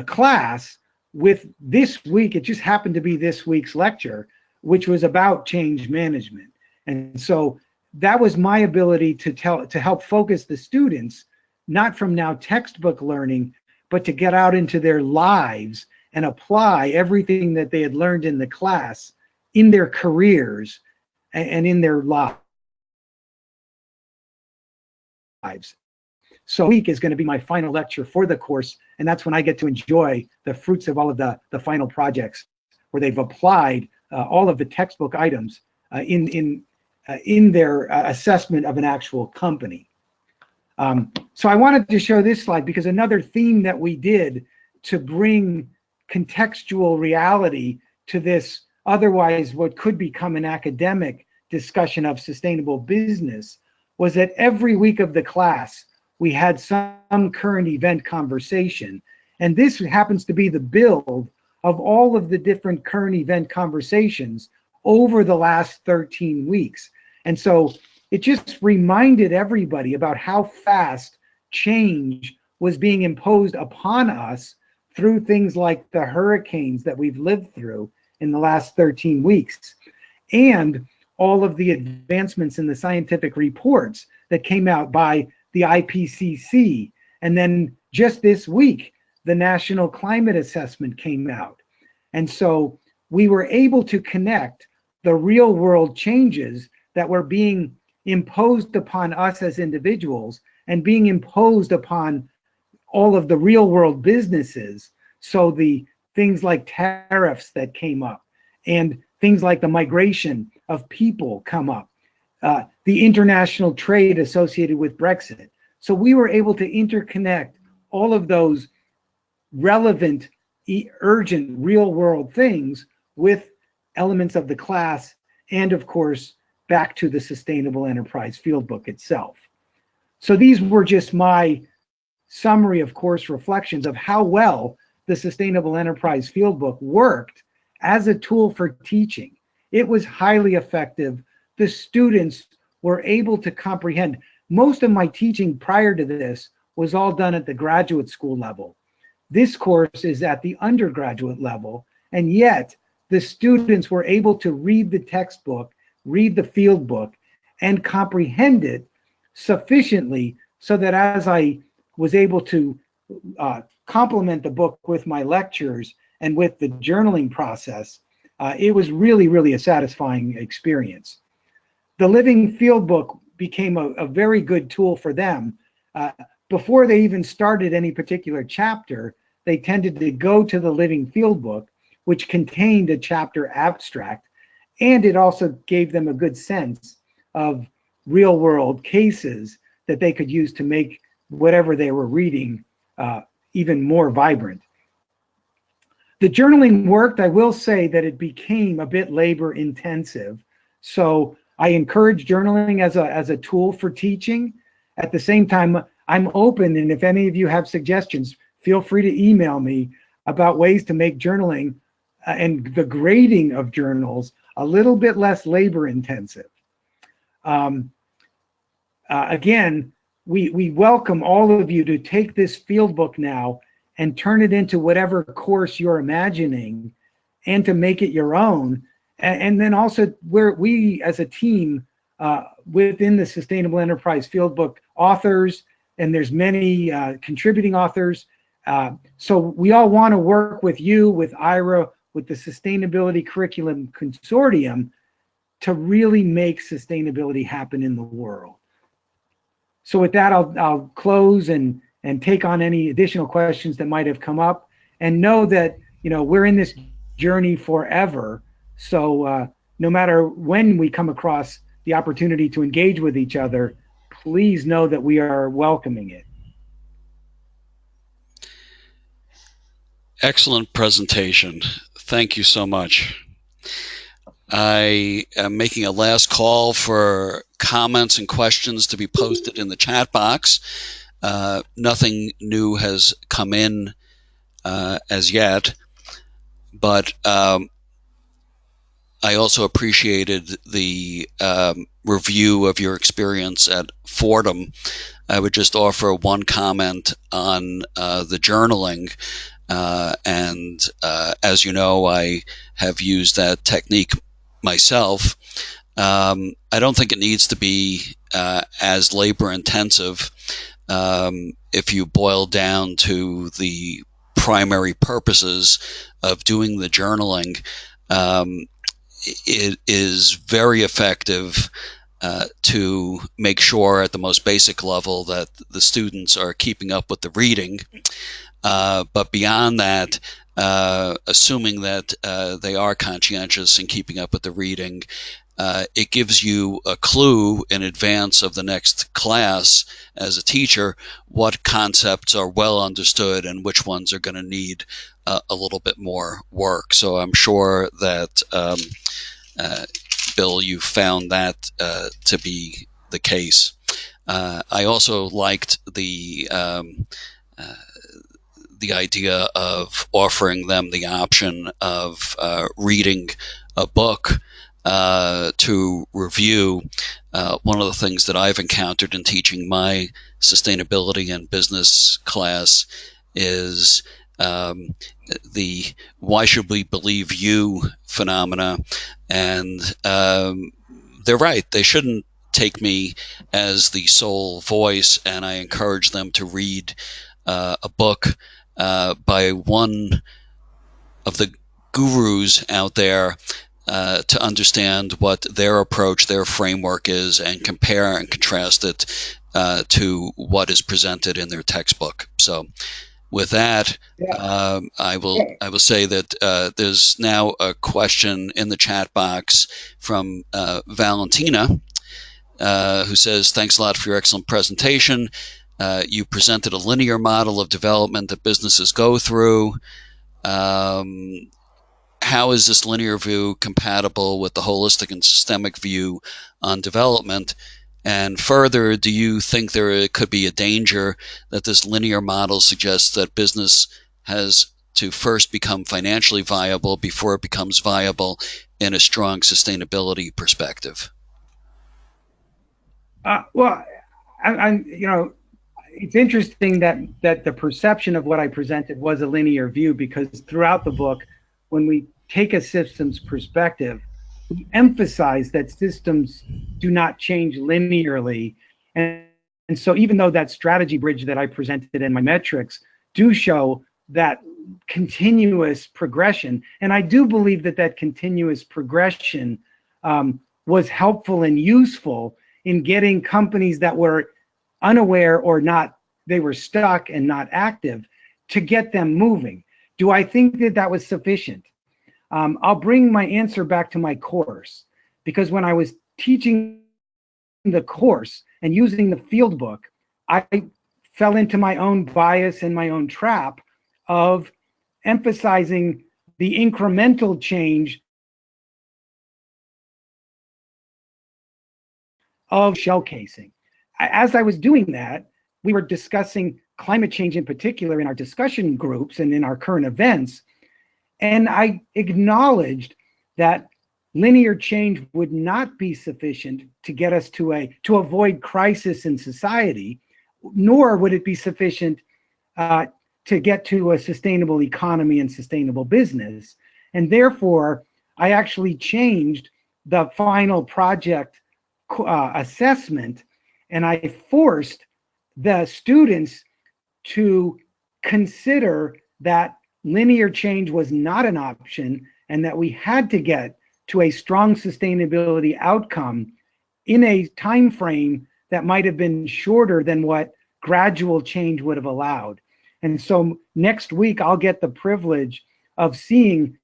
class with this week, it just happened to be this week's lecture, which was about change management. And so that was my ability to help focus the students, not from now textbook learning, but to get out into their lives and apply everything that they had learned in the class in their careers and in their lives. So week is going to be my final lecture for the course, and that's when I get to enjoy the fruits of all of the final projects where they've applied all of the textbook items in their assessment of an actual company. So I wanted to show this slide because another theme that we did to bring contextual reality to this otherwise what could become an academic discussion of sustainable business was that every week of the class we had some current event conversation, and this happens to be the build of all of the different current event conversations over the last 13 weeks. And so it just reminded everybody about how fast change was being imposed upon us through things like the hurricanes that we've lived through in the last 13 weeks, and all of the advancements in the scientific reports that came out by the IPCC. And then just this week, the National Climate Assessment came out. And so we were able to connect the real world changes that were being imposed upon us as individuals and being imposed upon all of the real world businesses. So the things like tariffs that came up and things like the migration of people come up, the international trade associated with Brexit. So we were able to interconnect all of those relevant, urgent, real world things with elements of the class and, of course, back to the Sustainable Enterprise Fieldbook itself. So these were just my summary of course reflections of how well the Sustainable Enterprise Fieldbook worked as a tool for teaching. It was highly effective. The students were able to comprehend. Most of my teaching prior to this was all done at the graduate school level. This course is at the undergraduate level, and yet the students were able to read the textbook, read the field book, and comprehend it sufficiently so that as I was able to complement the book with my lectures and with the journaling process, it was really, really a satisfying experience. The Living Field Book became a very good tool for them. Before they even started any particular chapter, they tended to go to the Living Field Book, which contained a chapter abstract, and it also gave them a good sense of real world cases that they could use to make whatever they were reading even more vibrant. The journaling worked. I will say that it became a bit labor intensive. So I encourage journaling as a tool for teaching. At the same time, I'm open, and if any of you have suggestions, feel free to email me about ways to make journaling and the grading of journals a little bit less labor intensive. Again, we welcome all of you to take this field book now and turn it into whatever course you're imagining and to make it your own. And then also where we as a team within the Sustainable Enterprise Fieldbook authors, and there's many contributing authors. So we all want to work with you, with Ira, with the Sustainability Curriculum Consortium to really make sustainability happen in the world. So with that, I'll close and take on any additional questions that might have come up, and know that, you know, we're in this journey forever. So no matter when we come across the opportunity to engage with each other, please know that we are welcoming it. Excellent presentation. Thank you so much. I am making a last call for comments and questions to be posted in the chat box. Nothing new has come in as yet, but I also appreciated the review of your experience at Fordham. I would just offer one comment on the journaling. And as you know, I have used that technique myself. I don't think it needs to be as labor intensive if you boil down to the primary purposes of doing the journaling. It is very effective to make sure at the most basic level that the students are keeping up with the reading. But beyond that, assuming that they are conscientious in keeping up with the reading, it gives you a clue in advance of the next class as a teacher what concepts are well understood and which ones are going to need a little bit more work. So I'm sure that, Bill, you found that to be the case. I also liked the idea of offering them the option of reading a book to review. One of the things that I've encountered in teaching my sustainability and business class is the "why should we believe you" phenomena. And they're right. They shouldn't take me as the sole voice, and I encourage them to read a book by one of the gurus out there to understand what their approach, their framework is, and compare and contrast it to what is presented in their textbook. So with that, I will say that there's now a question in the chat box from Valentina, who says, "Thanks a lot for your excellent presentation. You presented a linear model of development that businesses go through. How is this linear view compatible with the holistic and systemic view on development? And further, do you think there could be a danger that this linear model suggests that business has to first become financially viable before it becomes viable in a strong sustainability perspective?" Well, it's interesting that the perception of what I presented was a linear view, because throughout the book, when we take a systems perspective, we emphasize that systems do not change linearly. And so even though that strategy bridge that I presented in my metrics do show that continuous progression, and I do believe that that continuous progression was helpful and useful in getting companies that were unaware or not, they were stuck and not active, to get them moving. Do I think that that was sufficient? I'll bring my answer back to my course, because when I was teaching the course and using the Fieldbook, I fell into my own bias and my own trap of emphasizing the incremental change of showcasing. As I was doing that, we were discussing climate change in particular in our discussion groups and in our current events. And I acknowledged that linear change would not be sufficient to get us to avoid crisis in society, nor would it be sufficient to get to a sustainable economy and sustainable business. And therefore, I actually changed the final project assessment, and I forced the students to consider that linear change was not an option, and that we had to get to a strong sustainability outcome in a time frame that might have been shorter than what gradual change would have allowed. And so next week, I'll get the privilege of seeing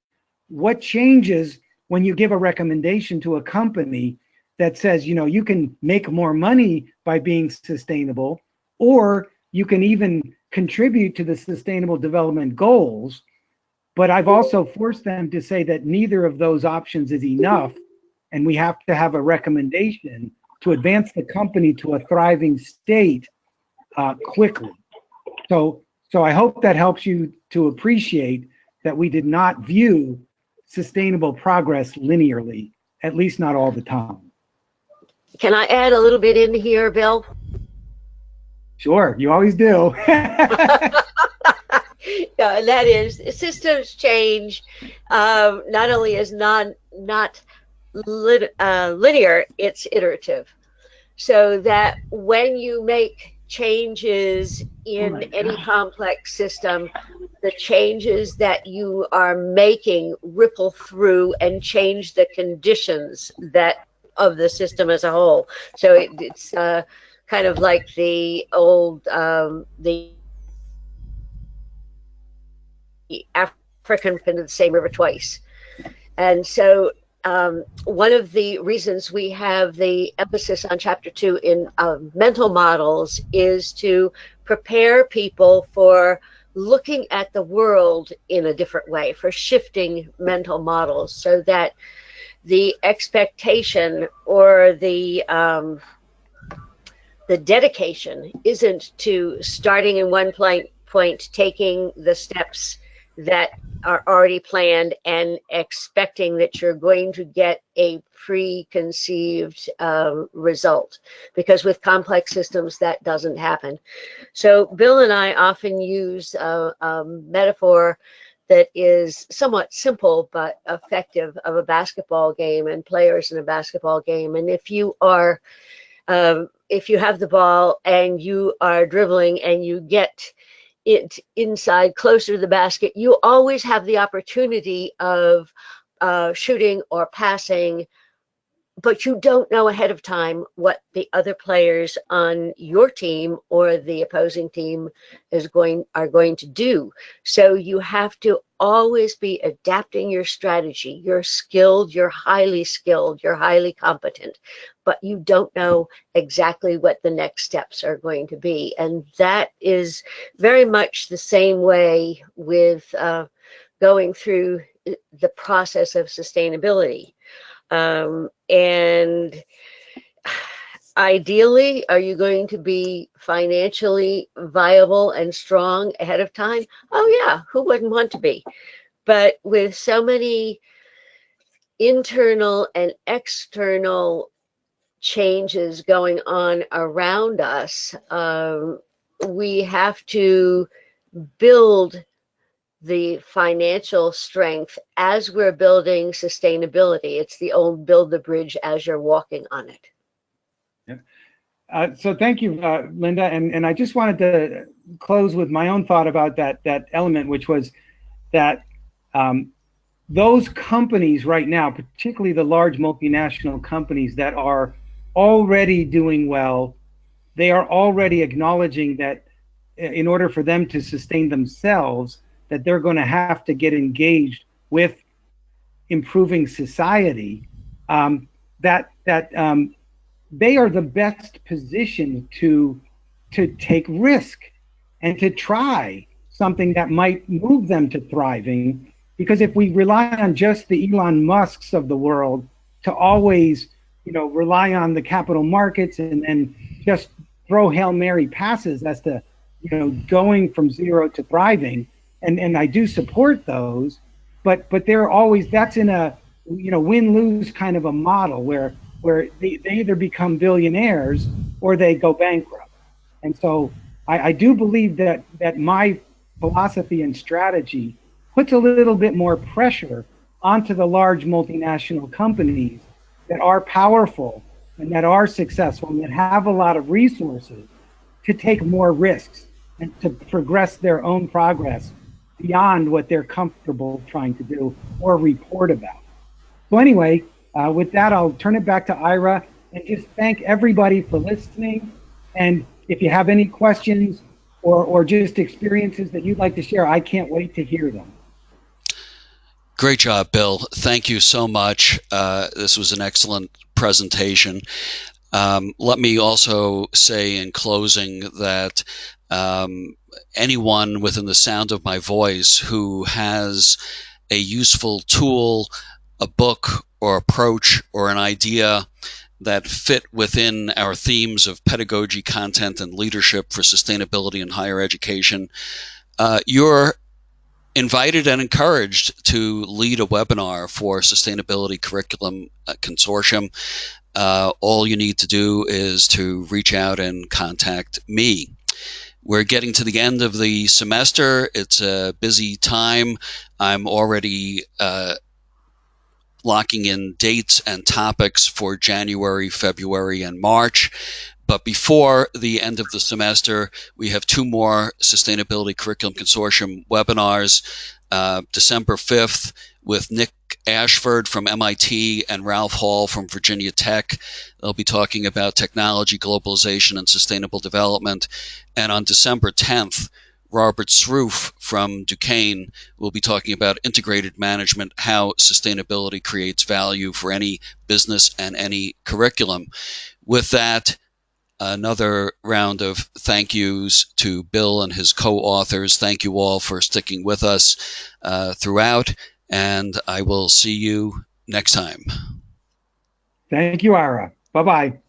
what changes when you give a recommendation to a company that says, you can make more money by being sustainable, or you can even contribute to the Sustainable Development Goals. But I've also forced them to say that neither of those options is enough, and we have to have a recommendation to advance the company to a thriving state quickly. So I hope that helps you to appreciate that we did not view sustainable progress linearly, at least not all the time. Can I add a little bit in here, Bill? Sure, you always do. Yeah, and that is systems change. Not only is not linear, it's iterative. So that when you make changes in any complex system, the changes that you are making ripple through and change the conditions that of the system as a whole. So it's kind of like the old the African been to the same river twice. And so one of the reasons we have the emphasis on chapter 2 in mental models is to prepare people for looking at the world in a different way, for shifting mental models, so that the expectation or the dedication isn't to starting in one point, taking the steps that are already planned and expecting that you're going to get a preconceived result, because with complex systems that doesn't happen. So Bill and I often use a metaphor that is somewhat simple but effective of a basketball game and players in a basketball game. And if you are if you have the ball and you are dribbling and you get it inside closer to the basket, you always have the opportunity of shooting or passing, but you don't know ahead of time what the other players on your team or the opposing team are going to do. So you have to always be adapting your strategy. You're skilled, you're highly competent, but you don't know exactly what the next steps are going to be. And that is very much the same way with going through the process of sustainability. And ideally, are you going to be financially viable and strong ahead of time? Oh yeah, who wouldn't want to be? But with so many internal and external changes going on around us, we have to build the financial strength as we're building sustainability. It's the old build the bridge as you're walking on it. Yeah. So thank you, Linda. And I just wanted to close with my own thought about that element, which was that those companies right now, particularly the large multinational companies that are already doing well, they are already acknowledging that in order for them to sustain themselves, that they're going to have to get engaged with improving society, that they are the best positioned to take risk and to try something that might move them to thriving. Because if we rely on just the Elon Musks of the world to always, rely on the capital markets and then just throw Hail Mary passes as to, going from zero to thriving, and I do support those, but they're always, that's in a win-lose kind of a model where they either become billionaires or they go bankrupt. And so I do believe that my philosophy and strategy puts a little bit more pressure onto the large multinational companies that are powerful and that are successful and that have a lot of resources to take more risks and to progress their own progress beyond what they're comfortable trying to do or report about. So anyway, with that, I'll turn it back to Ira and just thank everybody for listening. And if you have any questions or just experiences that you'd like to share, I can't wait to hear them. Great job, Bill. Thank you so much. This was an excellent presentation. Let me also say in closing that anyone within the sound of my voice who has a useful tool, a book or approach or an idea that fit within our themes of pedagogy, content, and leadership for sustainability in higher education, you're invited and encouraged to lead a webinar for Sustainability Curriculum Consortium. All you need to do is to reach out and contact me. We're getting to the end of the semester. It's a busy time. I'm already locking in dates and topics for January, February, and March. But before the end of the semester, we have 2 more Sustainability Curriculum Consortium webinars. December 5th with Nick Ashford from MIT and Ralph Hall from Virginia Tech. They'll be talking about technology, globalization, and sustainable development. And on December 10th, Robert Sroof from Duquesne will be talking about integrated management, how sustainability creates value for any business and any curriculum. With that, another round of thank yous to Bill and his co-authors. Thank you all for sticking with us throughout, and I will see you next time. Thank you, Ira. Bye-bye.